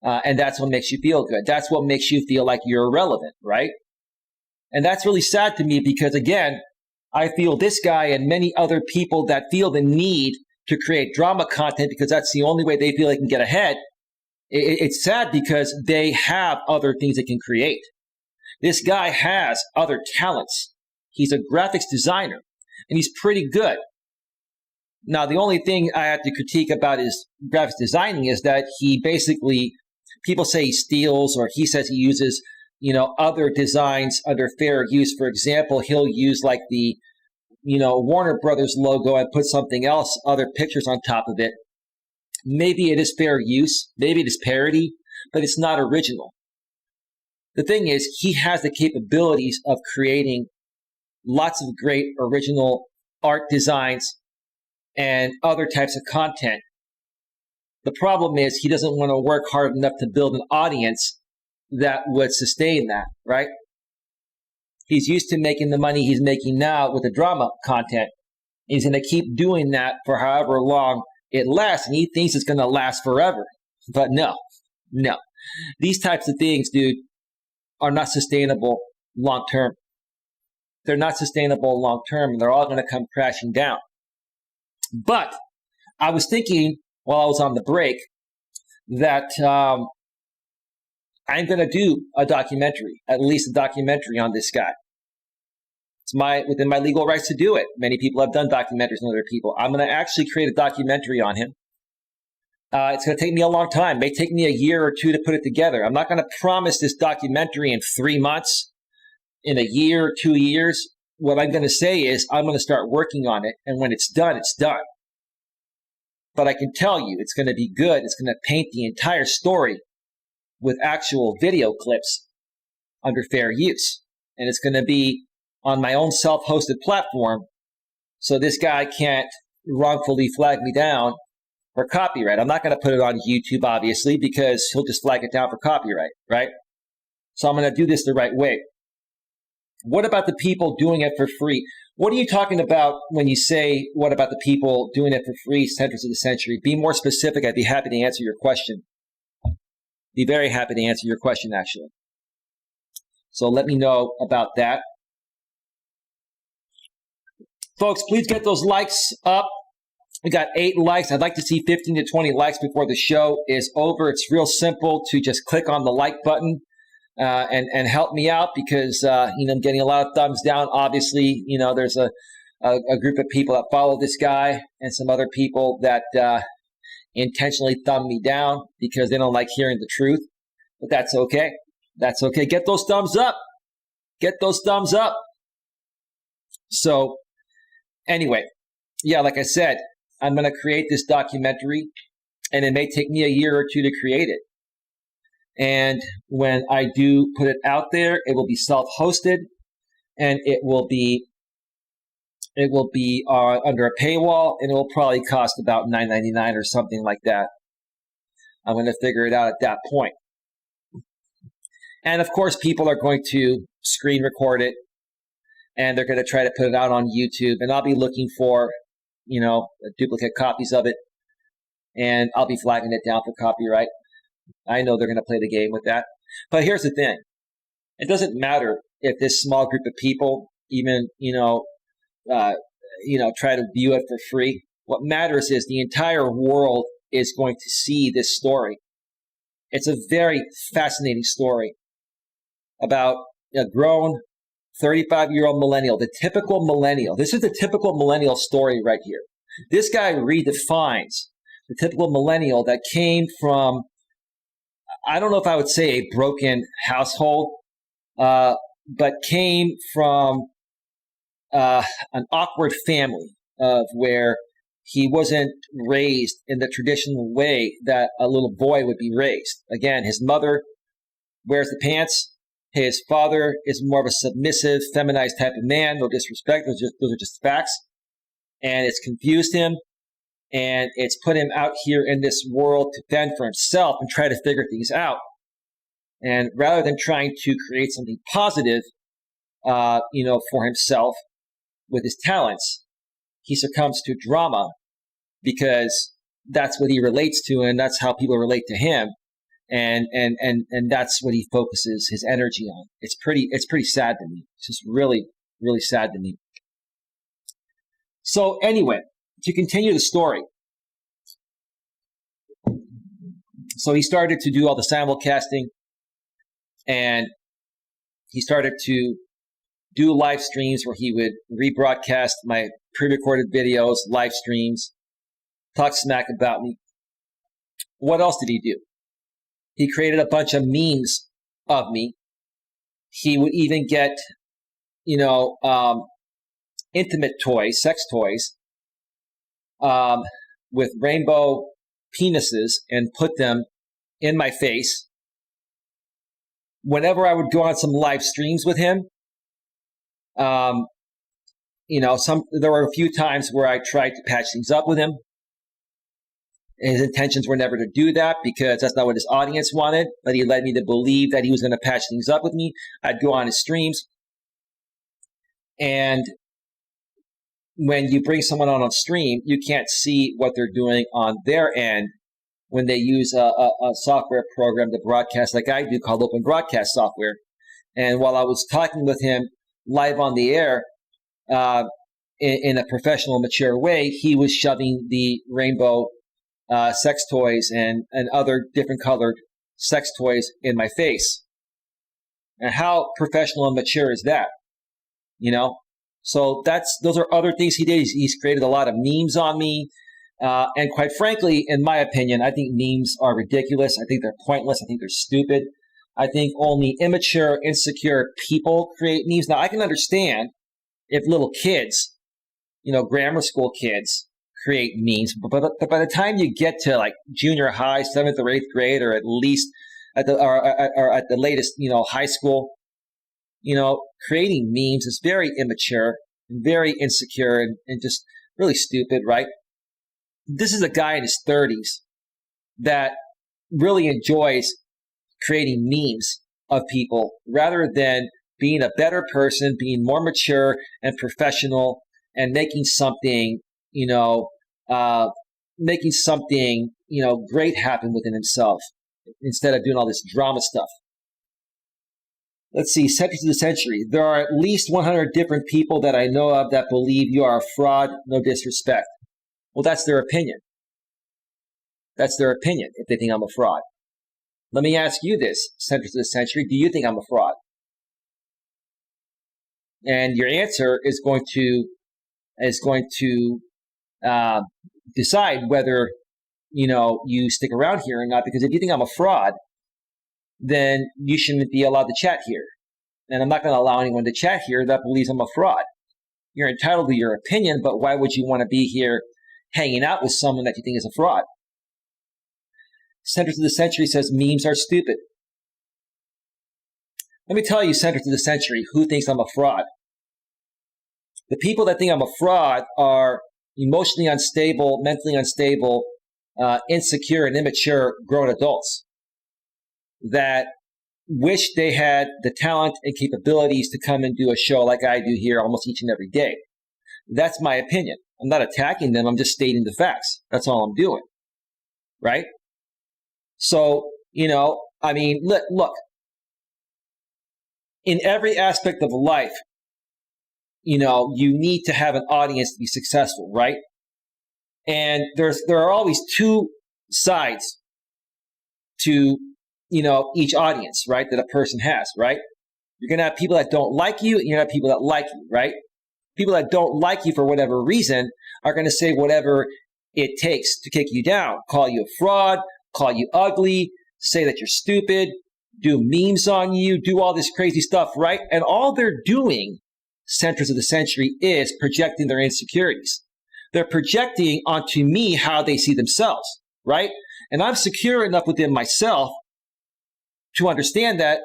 And that's what makes you feel good. That's what makes you feel like you're relevant, right? And that's really sad to me because, again, I feel this guy and many other people that feel the need to create drama content because that's the only way they feel they can get ahead. It's sad because they have other things they can create. This guy has other talents. He's a graphics designer, and he's pretty good. Now, the only thing I have to critique about his graphics designing is that he basically, people say he steals or he says he uses, other designs under fair use. For example, he'll use like the, Warner Brothers logo and put something else, other pictures on top of it. Maybe it is fair use. Maybe it is parody, but it's not original. The thing is, he has the capabilities of creating lots of great original art designs and other types of content. The problem is he doesn't want to work hard enough to build an audience that would sustain that, right? He's used to making the money he's making now with the drama content. He's going to keep doing that for however long it lasts, and he thinks it's going to last forever. But no. These types of things, dude, are not sustainable long term. They're not sustainable long term, and they're all going to come crashing down. But I was thinking while I was on the break that I'm going to do a documentary, at least a documentary on this guy. It's within my legal rights to do it. Many people have done documentaries on other people. I'm going to actually create a documentary on him. It's going to take me a long time. It may take me a year or two to put it together. I'm not going to promise this documentary in 3 months, in a year, 2 years. What I'm going to say is I'm going to start working on it, and when it's done, it's done. But I can tell you it's going to be good. It's going to paint the entire story with actual video clips under fair use. And it's going to be on my own self-hosted platform, so this guy can't wrongfully flag me down for copyright. I'm not going to put it on YouTube, obviously, because he'll just flag it down for copyright, right? So I'm going to do this the right way. What about the people doing it for free? What are you talking about when you say, what about the people doing it for free, centuries of the century? Be more specific. I'd be happy to answer your question. Be very happy to answer your question, actually. So let me know about that. Folks, please get those likes up. We got 8 likes. I'd like to see 15 to 20 likes before the show is over. It's real simple to just click on the like button and help me out because, I'm getting a lot of thumbs down. Obviously, there's a group of people that follow this guy and some other people that intentionally thumb me down because they don't like hearing the truth. But that's okay. That's okay. Get those thumbs up. Get those thumbs up. So anyway, yeah, like I said, I'm going to create this documentary, and it may take me a year or two to create it. And when I do put it out there, it will be self-hosted, and it will be under a paywall, and it will probably cost about $9.99 or something like that. I'm going to figure it out at that point. And of course, people are going to screen record it, and they're going to try to put it out on YouTube, and I'll be looking for duplicate copies of it, and I'll be flagging it down for copyright. I know they're going to play the game with that. But here's the thing. It doesn't matter if this small group of people even, try to view it for free. What matters is the entire world is going to see this story. It's a very fascinating story about a grown 35-year-old millennial, the typical millennial. This is the typical millennial story right here. This guy redefines the typical millennial that came from, I don't know if I would say a broken household, but came from an awkward family of where he wasn't raised in the traditional way that a little boy would be raised. Again, his mother wears the pants. His father is more of a submissive, feminized type of man. No disrespect. Those are just facts. And it's confused him. And it's put him out here in this world to fend for himself and try to figure things out. And rather than trying to create something positive, for himself with his talents, he succumbs to drama because that's what he relates to, and that's how people relate to him. And that's what he focuses his energy on. It's pretty sad to me. It's just really, really sad to me. So anyway, to continue the story. So he started to do all the simulcasting, and he started to do live streams where he would rebroadcast my pre-recorded videos, live streams, talk smack about me. What else did he do? He created a bunch of memes of me. He would even get, intimate toys, sex toys, with rainbow penises and put them in my face. Whenever I would go on some live streams with him, there were a few times where I tried to patch things up with him. His intentions were never to do that because that's not what his audience wanted, but he led me to believe that he was going to patch things up with me. I'd go on his streams. And when you bring someone on stream, you can't see what they're doing on their end when they use a software program to broadcast like I do called Open Broadcast Software. And while I was talking with him live on the air in a professional, mature way, he was shoving the rainbow sex toys and other different colored sex toys in my face. And how professional and mature is that? So those are other things he did. He's created a lot of memes on me. And quite frankly, in my opinion, I think memes are ridiculous. I think they're pointless. I think they're stupid. I think only immature, insecure people create memes. Now, I can understand if little kids, grammar school kids, create memes, but by the time you get to like junior high, 7th or 8th grade, or at least at the latest, high school, creating memes is very immature and very insecure and just really stupid, right? This is a guy in his 30s that really enjoys creating memes of people rather than being a better person, being more mature and professional and making something, great happen within himself instead of doing all this drama stuff. Let's see, Centuries of the Century. There are at least 100 different people that I know of that believe you are a fraud, no disrespect. Well, that's their opinion. That's their opinion if they think I'm a fraud. Let me ask you this, Centuries of the Century. Do you think I'm a fraud? And your answer is going to decide whether, you stick around here or not. Because if you think I'm a fraud, then you shouldn't be allowed to chat here. And I'm not going to allow anyone to chat here that believes I'm a fraud. You're entitled to your opinion, but why would you want to be here hanging out with someone that you think is a fraud? Centuries of the Century says memes are stupid. Let me tell you, Centuries of the Century, who thinks I'm a fraud. The people that think I'm a fraud are emotionally unstable, mentally unstable, insecure and immature grown adults that wish they had the talent and capabilities to come and do a show like I do here almost each and every day. That's my opinion. I'm not attacking them. I'm just stating the facts. That's all I'm doing. Right? So, look, in every aspect of life, you need to have an audience to be successful, right? And there are always two sides to, each audience, right, that a person has, right? You're going to have people that don't like you, and you're going to have people that like you, right? People that don't like you for whatever reason are going to say whatever it takes to kick you down, call you a fraud, call you ugly, say that you're stupid, do memes on you, do all this crazy stuff, right? And all they're doing, Centuries of the Century, is projecting their insecurities. They're projecting onto me how they see themselves, right? And I'm secure enough within myself to understand that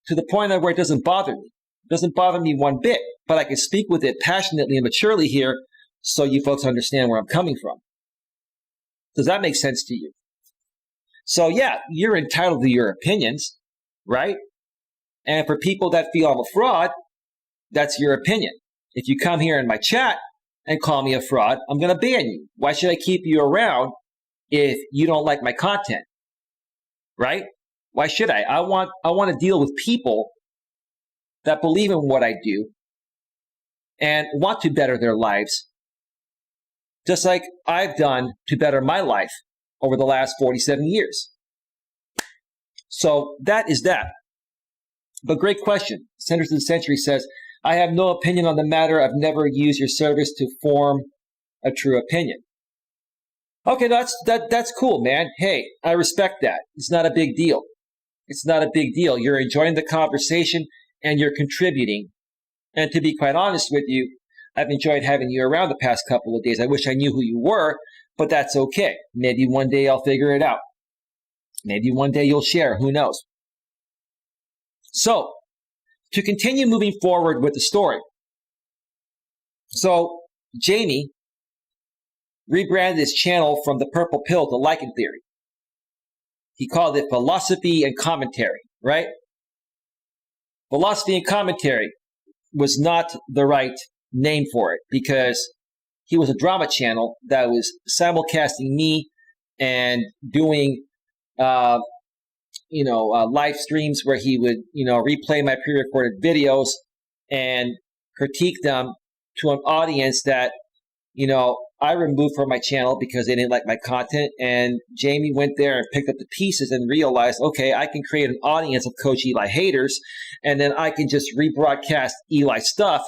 to the point of where it doesn't bother me. It doesn't bother me one bit, but I can speak with it passionately and maturely here so you folks understand where I'm coming from. Does that make sense to you? So yeah, you're entitled to your opinions, right? And for people that feel I'm a fraud, that's your opinion. If you come here in my chat and call me a fraud, I'm going to ban you. Why should I keep you around if you don't like my content? Right? Why should I? I want to deal with people that believe in what I do and want to better their lives, just like I've done to better my life over the last 47 years. So that is that. But great question. Centuries of the Century says, I have no opinion on the matter. I've never used your service to form a true opinion. Okay, that's cool, man. Hey, I respect that. It's not a big deal. It's not a big deal. You're enjoying the conversation and you're contributing. And to be quite honest with you, I've enjoyed having you around the past couple of days. I wish I knew who you were, but that's okay. Maybe one day I'll figure it out. Maybe one day you'll share. Who knows? So, to continue moving forward with the story, So Jamie rebranded his channel from the purple pill to Lichen Theory. He called it Philosophy and Commentary, right? Philosophy and Commentary was not the right name for it because he was a drama channel that was simulcasting me and doing, live streams where he would, replay my pre-recorded videos and critique them to an audience that, I removed from my channel because they didn't like my content. And Jamie went there and picked up the pieces and realized, okay, I can create an audience of Coach Eli haters, and then I can just rebroadcast Eli stuff,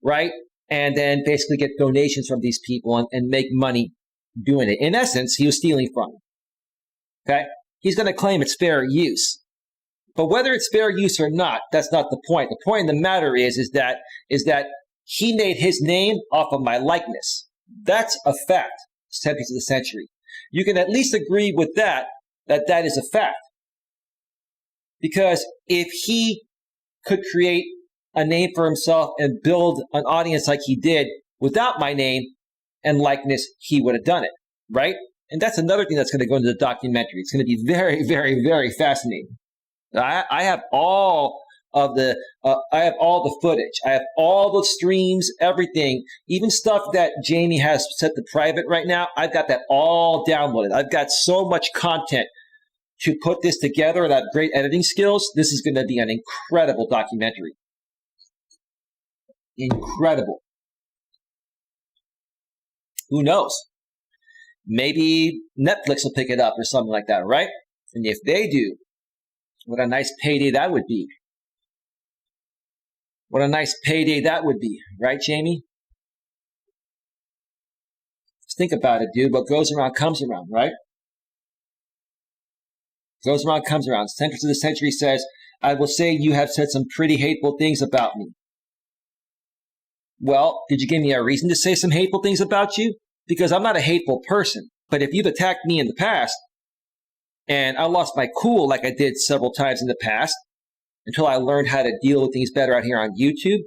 right? And then basically get donations from these people and make money doing it. In essence, he was stealing from me. Okay? He's going to claim it's fair use. But whether it's fair use or not, that's not the point. The point of the matter is that he made his name off of my likeness. That's a fact, 70s of the century. You can at least agree with that is a fact. Because if he could create a name for himself and build an audience like he did without my name and likeness, he would have done it, right? And that's another thing that's going to go into the documentary. It's going to be very, very, very fascinating. I have all the footage. I have all the streams, everything, even stuff that Jamie has set to private right now. I've got that all downloaded. I've got so much content to put this together and I have great editing skills. This is going to be an incredible documentary. Incredible. Who knows? Maybe Netflix will pick it up or something like that, right? And if they do, what a nice payday that would be. What a nice payday that would be, right, Jamie? Just think about it, dude. What goes around comes around, right? Goes around comes around. Centuries of the Century says, I will say you have said some pretty hateful things about me. Well, did you give me a reason to say some hateful things about you? Because I'm not a hateful person. But if you've attacked me in the past, and I lost my cool like I did several times in the past, until I learned how to deal with things better out here on YouTube,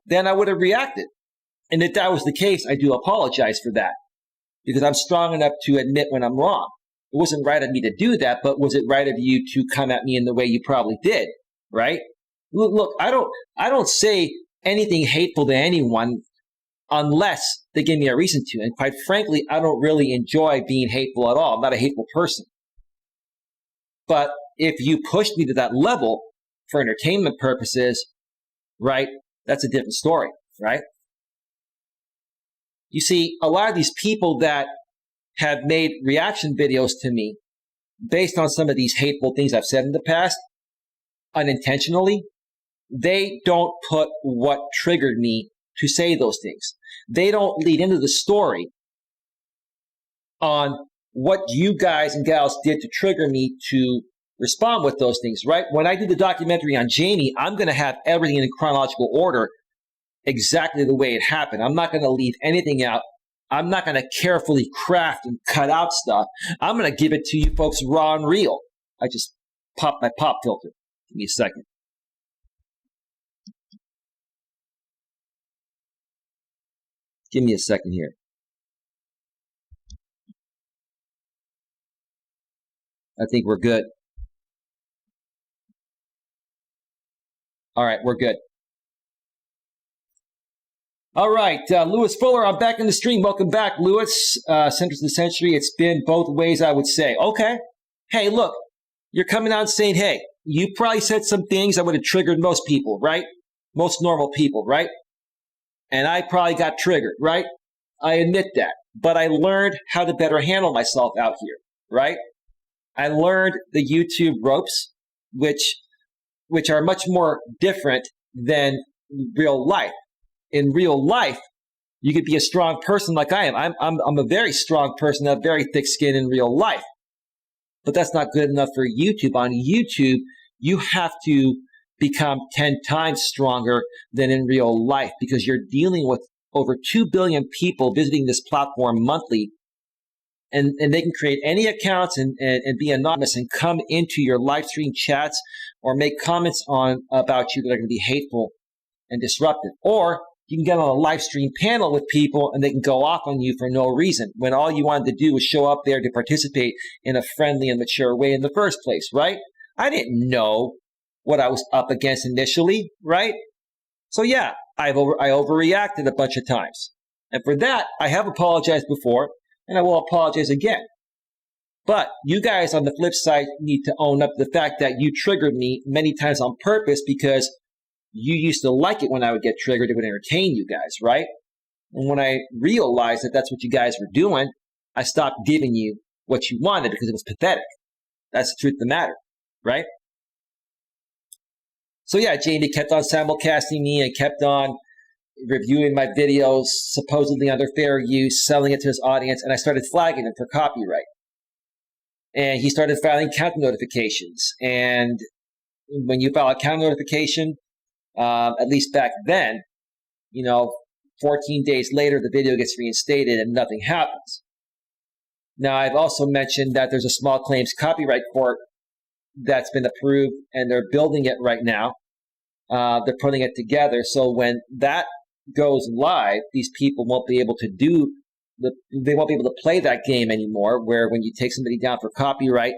then I would have reacted. And if that was the case, I do apologize for that. Because I'm strong enough to admit when I'm wrong. It wasn't right of me to do that, but was it right of you to come at me in the way you probably did, right? Look, I don't say anything hateful to anyone unless they give me a reason to. And quite frankly, I don't really enjoy being hateful at all. I'm not a hateful person. But if you push me to that level for entertainment purposes, right, that's a different story, right? You see, a lot of these people that have made reaction videos to me based on some of these hateful things I've said in the past, unintentionally, they don't put what triggered me to say those things. They don't lead into the story on what you guys and gals did to trigger me to respond with those things, right? When I do the documentary on Jamie, I'm going to have everything in chronological order exactly the way it happened. I'm not going to leave anything out. I'm not going to carefully craft and cut out stuff. I'm going to give it to you folks raw and real. I just popped my pop filter. Give me a second. Give me a second here. I think we're good. All right, we're good. All right, Lewis Fuller, I'm back in the stream. Welcome back, Lewis. Centuries of the Century, it's been both ways, I would say. Okay. Hey, look, you're coming out and saying, hey, you probably said some things that would have triggered most people, right? Most normal people, right? And I probably got triggered, right? I admit that. But I learned how to better handle myself out here, right? I learned the YouTube ropes, which are much more different than real life. In real life, you could be a strong person like I am. I'm a very strong person, I have very thick skin in real life. But that's not good enough for YouTube. On YouTube, you have to become 10 times stronger than in real life because you're dealing with over 2 billion people visiting this platform monthly. And they can create any accounts and be anonymous and come into your live stream chats or make comments about you that are going to be hateful and disruptive. Or you can get on a live stream panel with people and they can go off on you for no reason when all you wanted to do was show up there to participate in a friendly and mature way in the first place, right? I didn't know what I was up against initially, right? So yeah, I overreacted a bunch of times. And for that, I have apologized before and I will apologize again. But you guys on the flip side need to own up to the fact that you triggered me many times on purpose because you used to like it when I would get triggered. It would entertain you guys, right? And when I realized that that's what you guys were doing, I stopped giving you what you wanted because it was pathetic. That's the truth of the matter, right? So yeah, Jamie kept on simulcasting me and kept on reviewing my videos, supposedly under fair use, selling it to his audience, and I started flagging him for copyright. And he started filing counter notifications. And when you file a counter notification, at least back then, 14 days later, the video gets reinstated and nothing happens. Now, I've also mentioned that there's a small claims copyright court that's been approved and they're building it right now. They're putting it together. So when that goes live, these people won't be able to they won't be able to play that game anymore, where when you take somebody down for copyright,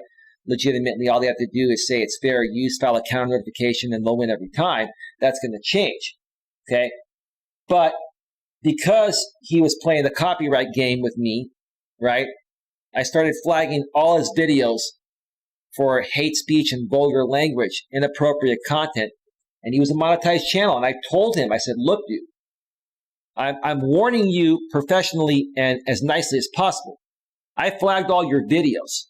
legitimately, all they have to do is say it's fair use, file a counter notification, and they'll win every time. That's going to change, okay? But because he was playing the copyright game with me, right, I started flagging all his videos for hate speech and vulgar language, inappropriate content, and he was a monetized channel. And I told him, I said, look, dude, I'm warning you professionally and as nicely as possible. I flagged all your videos.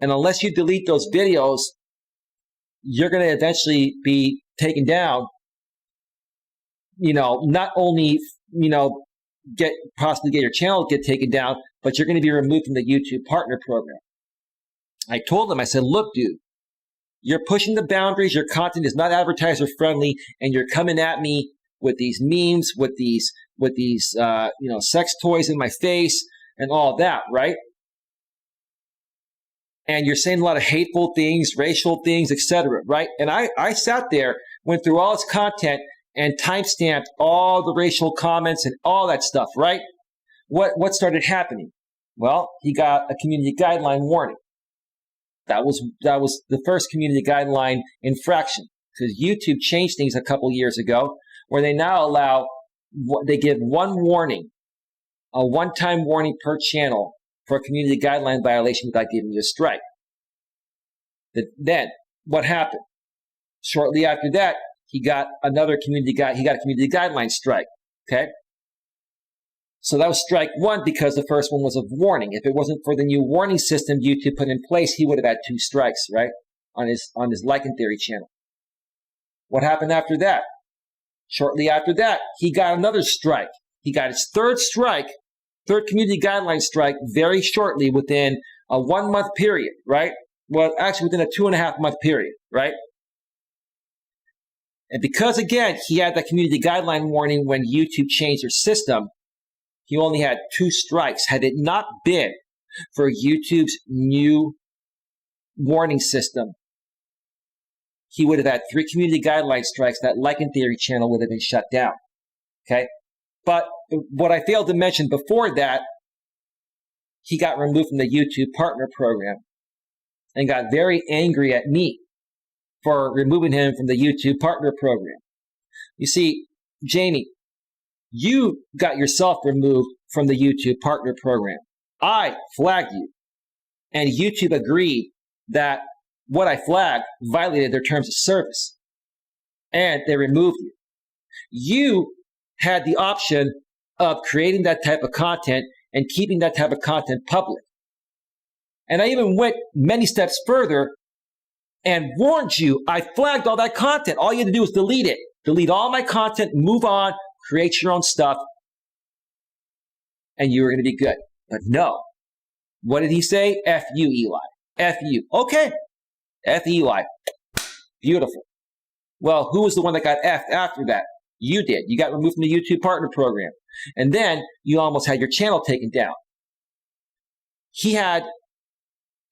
And unless you delete those videos, you're going to eventually be taken down. Not only, possibly get your channel get taken down, but you're going to be removed from the YouTube partner program. I told him, I said, look, dude, you're pushing the boundaries. Your content is not advertiser friendly, and you're coming at me with these memes, with these sex toys in my face and all that, right? And you're saying a lot of hateful things, racial things, etc., right? And I sat there, went through all his content and timestamped all the racial comments and all that stuff, right? What started happening? Well, he got a community guideline warning. That was the first community guideline infraction, because YouTube changed things a couple years ago, where they now they give one warning, a one-time warning per channel for a community guideline violation without giving you a strike. Then what happened? Shortly after that, he got a community guideline strike. Okay. So that was strike one because the first one was a warning. If it wasn't for the new warning system YouTube put in place, he would have had 2 strikes, right? On his Like and Theory channel. What happened after that? Shortly after that, he got another strike. He got his third community guideline strike very shortly within a 1-month period, right? Well, actually within a 2.5-month period, right? And because, again, he had that community guideline warning when YouTube changed their system, he only had 2 strikes. Had it not been for YouTube's new warning system, he would have had 3 community guideline strikes. That Like and Theory channel would have been shut down, okay? But what I failed to mention before that, he got removed from the YouTube partner program and got very angry at me for removing him from the YouTube partner program. You see, Jamie, you got yourself removed from the YouTube partner program. I flagged you, and YouTube agreed that what I flagged violated their terms of service, and they removed you. You had the option of creating that type of content and keeping that type of content public. And I even went many steps further and warned you. I flagged all that content. All you had to do was delete it. Delete all my content, move on, create your own stuff, and you were going to be good. But no. What did he say? F you, Eli. F you. Okay. F Eli. Beautiful. Well, who was the one that got F'd after that? You did. You got removed from the YouTube partner program. And then you almost had your channel taken down. He had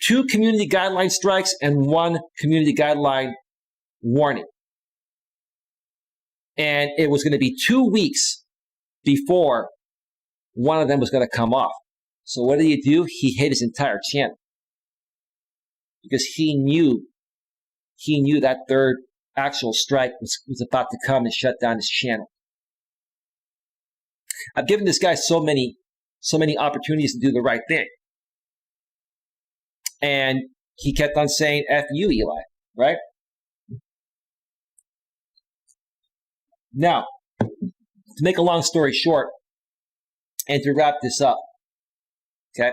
2 community guideline strikes and 1 community guideline warning. And it was going to be 2 weeks before one of them was going to come off. So what did he do? He hit his entire channel because he knew that third actual strike was about to come and shut down his channel. I've given this guy so many opportunities to do the right thing. And he kept on saying, F you, Eli, right? Now, to make a long story short, and to wrap this up, okay?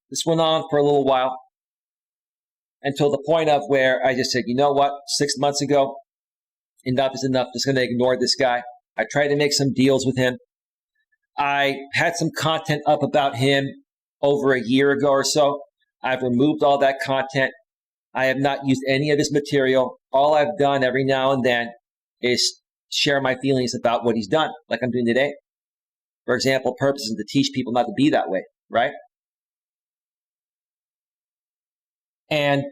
This went on for a little while until the point of where I just said, you know what, 6 months ago, enough is enough. Just going to ignore this guy. I tried to make some deals with him. I had some content up about him over a year ago or so. I've removed all that content. I have not used any of his material. All I've done every now and then is share my feelings about what he's done, like I'm doing today. For example, purpose is to teach people not to be that way, right? And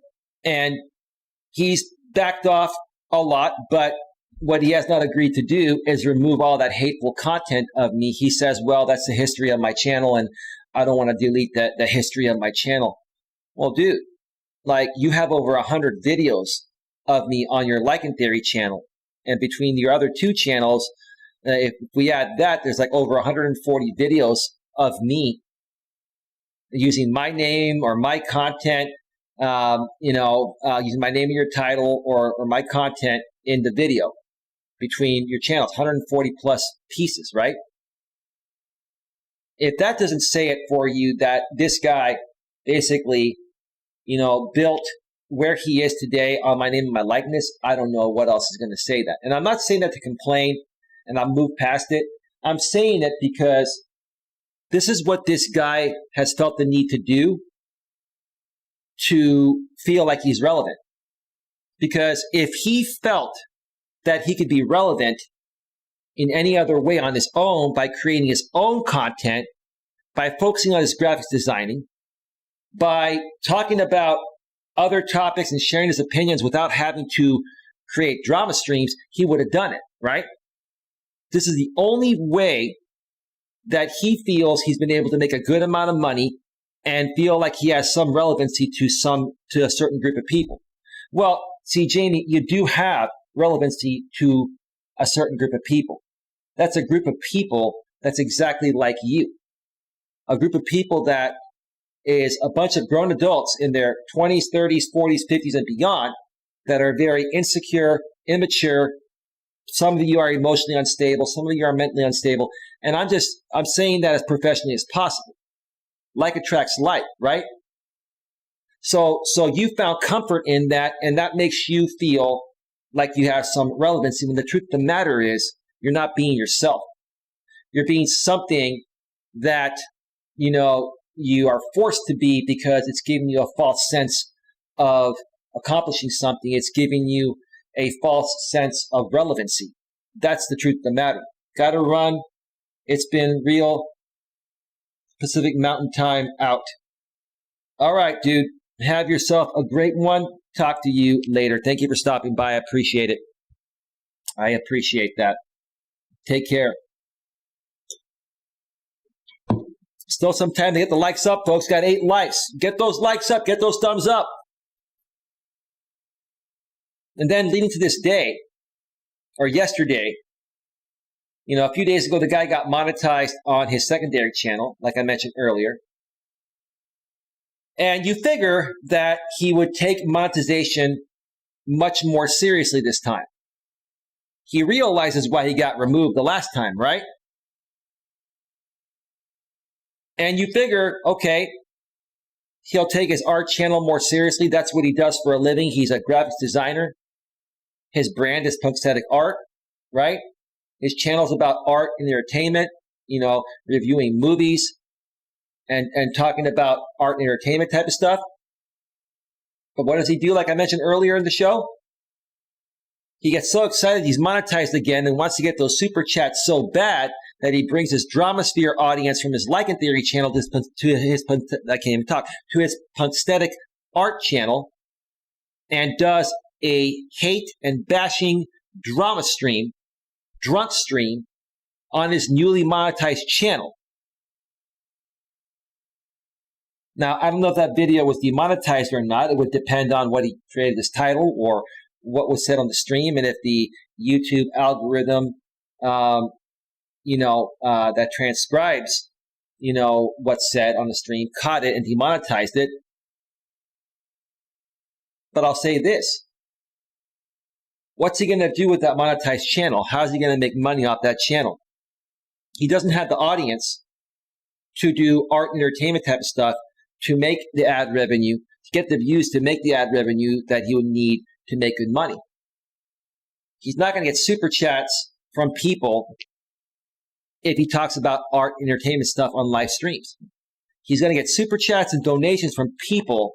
he's backed off a lot, but what he has not agreed to do is remove all that hateful content of me. He says, well, that's the history of my channel, and I don't want to delete the history of my channel. Well, dude, like you have over 100 videos of me on your Like and Theory channel. And between your other 2 channels, if we add that, there's like over 140 videos of me using my name or my content, using my name in your title or my content in the video between your channels, 140 plus pieces, right? If that doesn't say it for you that this guy basically, built where he is today on my name and my likeness, I don't know what else is going to say that. And I'm not saying that to complain and I'll move past it. I'm saying it because this is what this guy has felt the need to do to feel like he's relevant. Because if he felt that he could be relevant in any other way on his own by creating his own content, by focusing on his graphics designing, by talking about other topics and sharing his opinions without having to create drama streams, he would have done it, right? This is the only way that he feels he's been able to make a good amount of money and feel like he has some relevancy to a certain group of people. Well, see, Jamie, you do have relevancy to a certain group of people. That's a group of people that's exactly like you. A group of people that is a bunch of grown adults in their 20s, 30s, 40s, 50s, and beyond that are very insecure, immature. Some of you are emotionally unstable. Some of you are mentally unstable. And I'm saying that as professionally as possible. Like attracts like, right? So you found comfort in that, and that makes you feel like you have some relevancy. When the truth of the matter is, you're not being yourself. You're being something that, you are forced to be because it's giving you a false sense of accomplishing something. It's giving you a false sense of relevancy. That's the truth of the matter. Got to run. It's been real. Pacific Mountain Time out. All right, dude. Have yourself a great one. Talk to you later. Thank you for stopping by. I appreciate it. I appreciate that. Take care. Still some time to get the likes up, folks. Got 8 likes. Get those likes up. Get those thumbs up. And then leading to this day, or yesterday, a few days ago, the guy got monetized on his secondary channel, like I mentioned earlier. And you figure that he would take monetization much more seriously this time. He realizes why he got removed the last time, right? And you figure, okay, he'll take his art channel more seriously. That's what he does for a living. He's a graphics designer. His brand is Punksthetic Art, right? His channel's about art and entertainment, reviewing movies and talking about art and entertainment type of stuff. But what does he do, like I mentioned earlier in the show? He gets so excited he's monetized again and wants to get those super chats so bad that he brings his Dramasphere audience from his Like and Theory channel to his Punksthetic Art channel and does a hate and bashing drama stream drunk stream on his newly monetized channel. Now, I don't know if that video was demonetized or not. It would depend on what he created as title or what was said on the stream, and if the YouTube algorithm, that transcribes, what's said on the stream, caught it and demonetized it. But I'll say this. What's he going to do with that monetized channel? How's he going to make money off that channel? He doesn't have the audience to do art and entertainment type of stuff to make the ad revenue, to get the views to make the ad revenue that he would need to make good money. He's not going to get super chats from people if he talks about art and entertainment stuff on live streams. He's going to get super chats and donations from people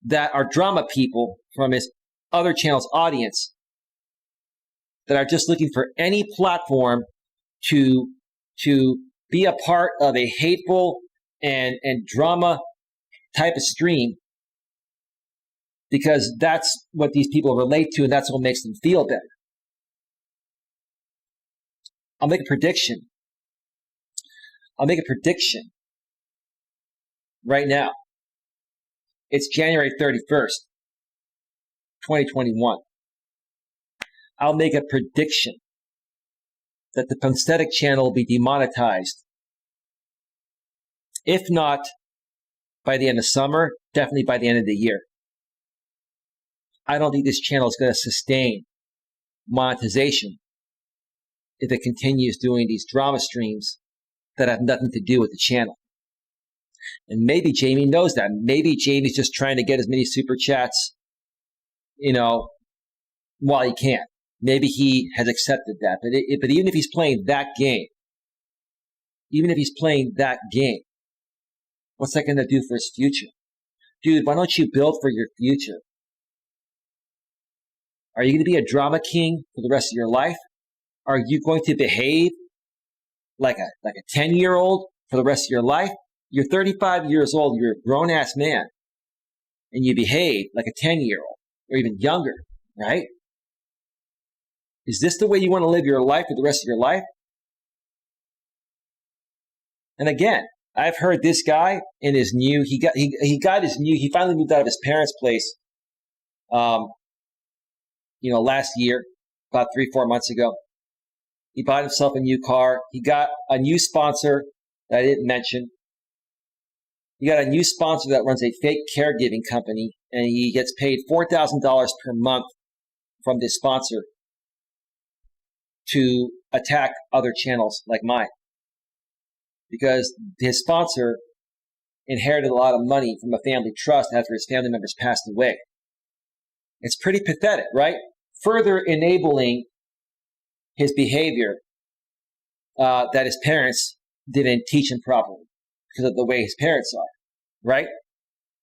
that are drama people from his other channel's audience that are just looking for any platform to be a part of a hateful and drama type of stream, because that's what these people relate to and that's what makes them feel better. I'll make a prediction right now. It's January 31st, 2021. I'll make a prediction that the Pathetic channel will be demonetized. If not by the end of summer, definitely by the end of the year. I don't think this channel is going to sustain monetization if it continues doing these drama streams that have nothing to do with the channel. And maybe Jamie knows that. Maybe Jamie's just trying to get as many super chats, while he can. Maybe he has accepted that. But even if he's playing that game, what's that going to do for his future? Dude, why don't you build for your future? Are you going to be a drama king for the rest of your life? Are you going to behave like a 10-year-old for the rest of your life? You're 35 years old. You're a grown-ass man. And you behave like a 10-year-old or even younger, right? Is this the way you want to live your life for the rest of your life? And again, I've heard this guy in his new, he finally moved out of his parents' place, last year, about 3-4 months ago. He bought himself a new car. He got a new sponsor that I didn't mention. He got a new sponsor that runs a fake caregiving company, and he gets paid $4,000 per month from this sponsor to attack other channels like mine. Because his sponsor inherited a lot of money from a family trust after his family members passed away. It's pretty pathetic, right? Further enabling his behavior that his parents didn't teach him properly because of the way his parents are, right?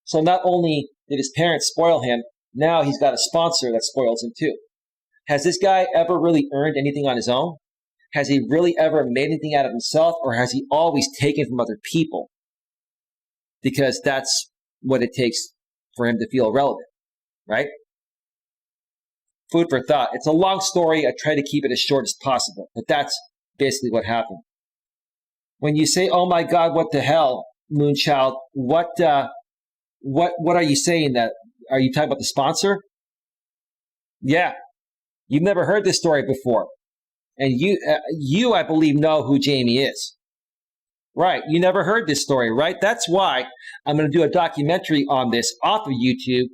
So not only did his parents spoil him, now he's got a sponsor that spoils him too. Has this guy ever really earned anything on his own? Has he really ever made anything out of himself, or has he always taken from other people? Because that's what it takes for him to feel relevant, right? Food for thought. It's a long story. I try to keep it as short as possible, but that's basically what happened. When you say, "Oh my God, what the hell, Moonchild," what are you saying? That are you talking about the sponsor? Yeah, you've never heard this story before. And you, I believe, know who Jamie is. Right. You never heard this story, right? That's why I'm going to do a documentary on this off of YouTube.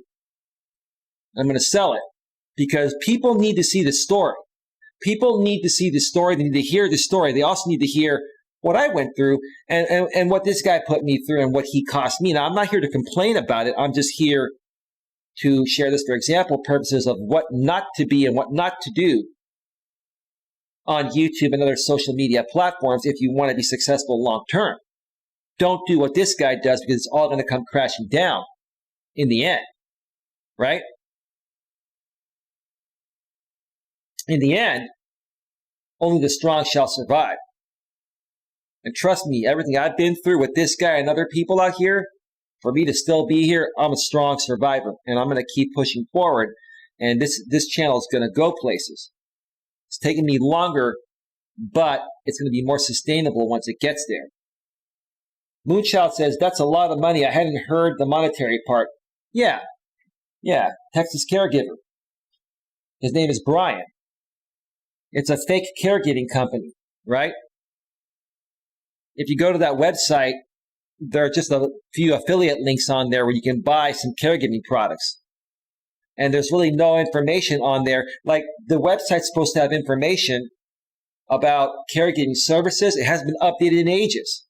I'm going to sell it because people need to see the story. People need to see the story. They need to hear the story. They also need to hear what I went through and what this guy put me through and what he cost me. Now, I'm not here to complain about it. I'm just here to share this for example purposes of what not to be and what not to do on YouTube and other social media platforms if you want to be successful long term. Don't do what this guy does because it's all going to come crashing down in the end, right? In the end, only the strong shall survive. And trust me, everything I've been through with this guy and other people out here, for me to still be here, I'm a strong survivor and I'm going to keep pushing forward. And this channel is going to go places. It's taking me longer, but it's going to be more sustainable once it gets there. Moonchild says, that's a lot of money. I hadn't heard the monetary part. Yeah. Texas caregiver. His name is Brian. It's a fake caregiving company, right? If you go to that website, there are just a few affiliate links on there where you can buy some caregiving products. And there's really no information on there. Like, the website's supposed to have information about caregiving services. It hasn't been updated in ages.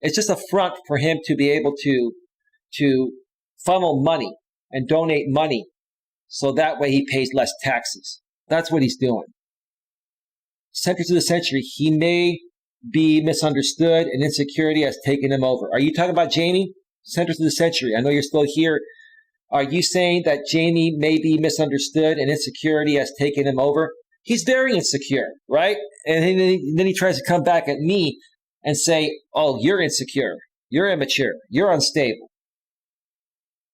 It's just a front for him to be able to funnel money and donate money so that way he pays less taxes. That's what he's doing. Centers of the century, he may be misunderstood and insecurity has taken him over. Are you talking about Jamie? Centers of the century, I know you're still here. Are you saying that Jamie may be misunderstood and insecurity has taken him over? He's very insecure, right? And then he tries to come back at me and say, oh, you're insecure, you're immature, you're unstable.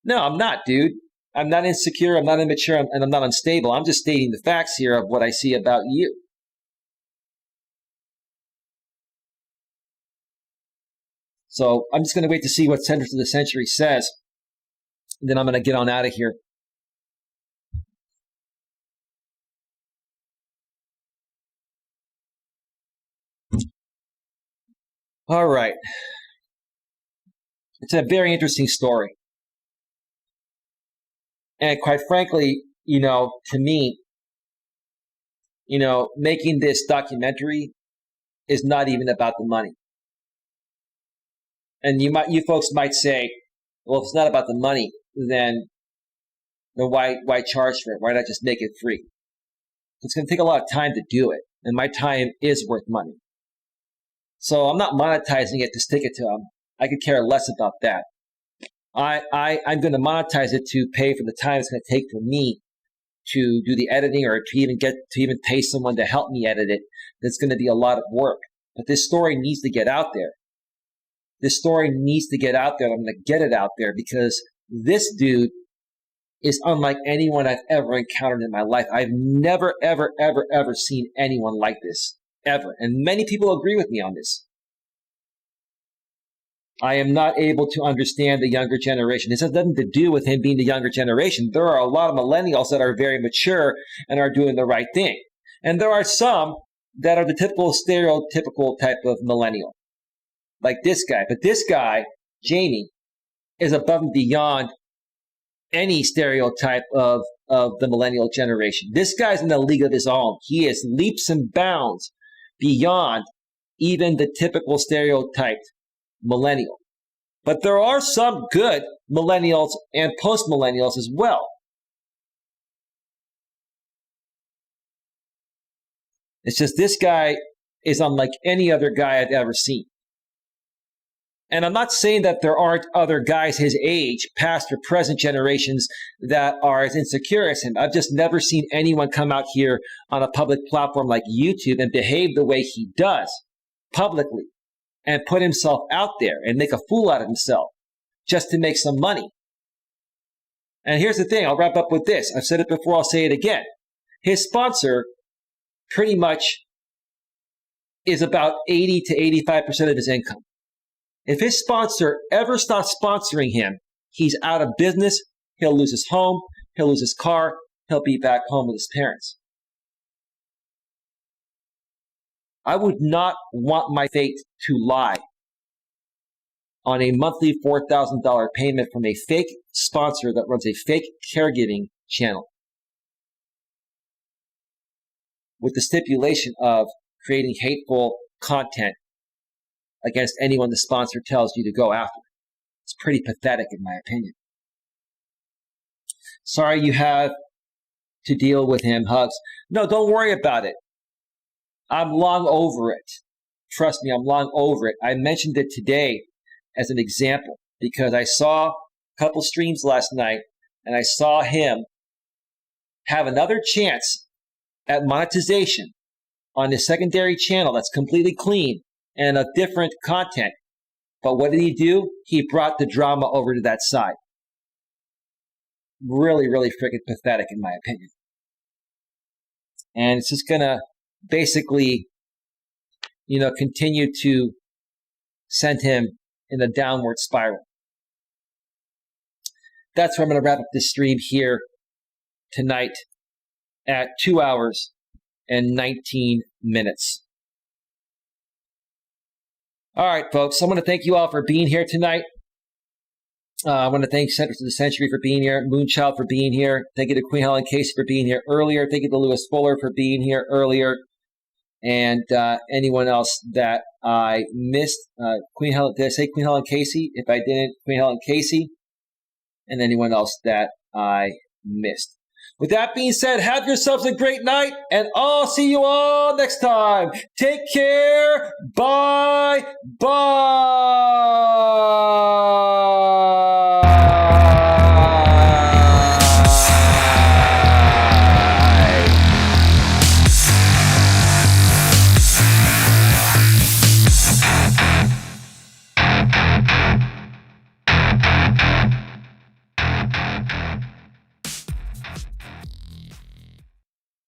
No, I'm not, dude. I'm not insecure, I'm not immature, and I'm not unstable. I'm just stating the facts here of what I see about you. So I'm just going to wait to see what Centers of the Century says. And then I'm going to get on out of here. All right. It's a very interesting story. And quite frankly, to me, making this documentary is not even about the money. And you folks might say, well, if it's not about the money, then why charge for it? Why not just make it free? It's going to take a lot of time to do it. And my time is worth money. So I'm not monetizing it to stick it to them. I could care less about that. I'm going to monetize it to pay for the time it's going to take for me to do the editing or to even pay someone to help me edit it. That's going to be a lot of work. But this story needs to get out there. This story needs to get out there. I'm going to get it out there because this dude is unlike anyone I've ever encountered in my life. I've never, ever, ever, ever seen anyone like this, ever. And many people agree with me on this. I am not able to understand the younger generation. This has nothing to do with him being the younger generation. There are a lot of millennials that are very mature and are doing the right thing. And there are some that are the typical, stereotypical type of millennial, like this guy. But this guy, Jamie, is above and beyond any stereotype of the millennial generation. This guy's in a league of his own. He is leaps and bounds beyond even the typical stereotyped millennial. But there are some good millennials and post-millennials as well. It's just this guy is unlike any other guy I've ever seen. And I'm not saying that there aren't other guys his age, past or present generations, that are as insecure as him. I've just never seen anyone come out here on a public platform like YouTube and behave the way he does publicly and put himself out there and make a fool out of himself just to make some money. And here's the thing, I'll wrap up with this. I've said it before, I'll say it again. His sponsor pretty much is about 80 to 85% of his income. If his sponsor ever stops sponsoring him, he's out of business, he'll lose his home, he'll lose his car, he'll be back home with his parents. I would not want my fate to lie on a monthly $4,000 payment from a fake sponsor that runs a fake caregiving channel with the stipulation of creating hateful content against anyone the sponsor tells you to go after. It's pretty pathetic in my opinion. Sorry you have to deal with him, Hugs. No, don't worry about it. I'm long over it. Trust me, I'm long over it. I mentioned it today as an example because I saw a couple streams last night and I saw him have another chance at monetization on his secondary channel that's completely clean and of different content. But what did he do? He brought the drama over to that side. Really, really freaking pathetic in my opinion. And it's just going to basically, continue to send him in a downward spiral. That's where I'm going to wrap up this stream here tonight at 2 hours and 19 minutes. All right, folks. I want to thank you all for being here tonight. I want to thank Centers of the Century for being here, Moonchild for being here. Thank you to Queen Helen Casey for being here earlier. Thank you to Lewis Fuller for being here earlier. And anyone else that I missed. Queen Helen, did I say Queen Helen Casey? If I didn't, Queen Helen Casey. And anyone else that I missed. With that being said, have yourselves a great night, and I'll see you all next time. Take care. Bye. Bye.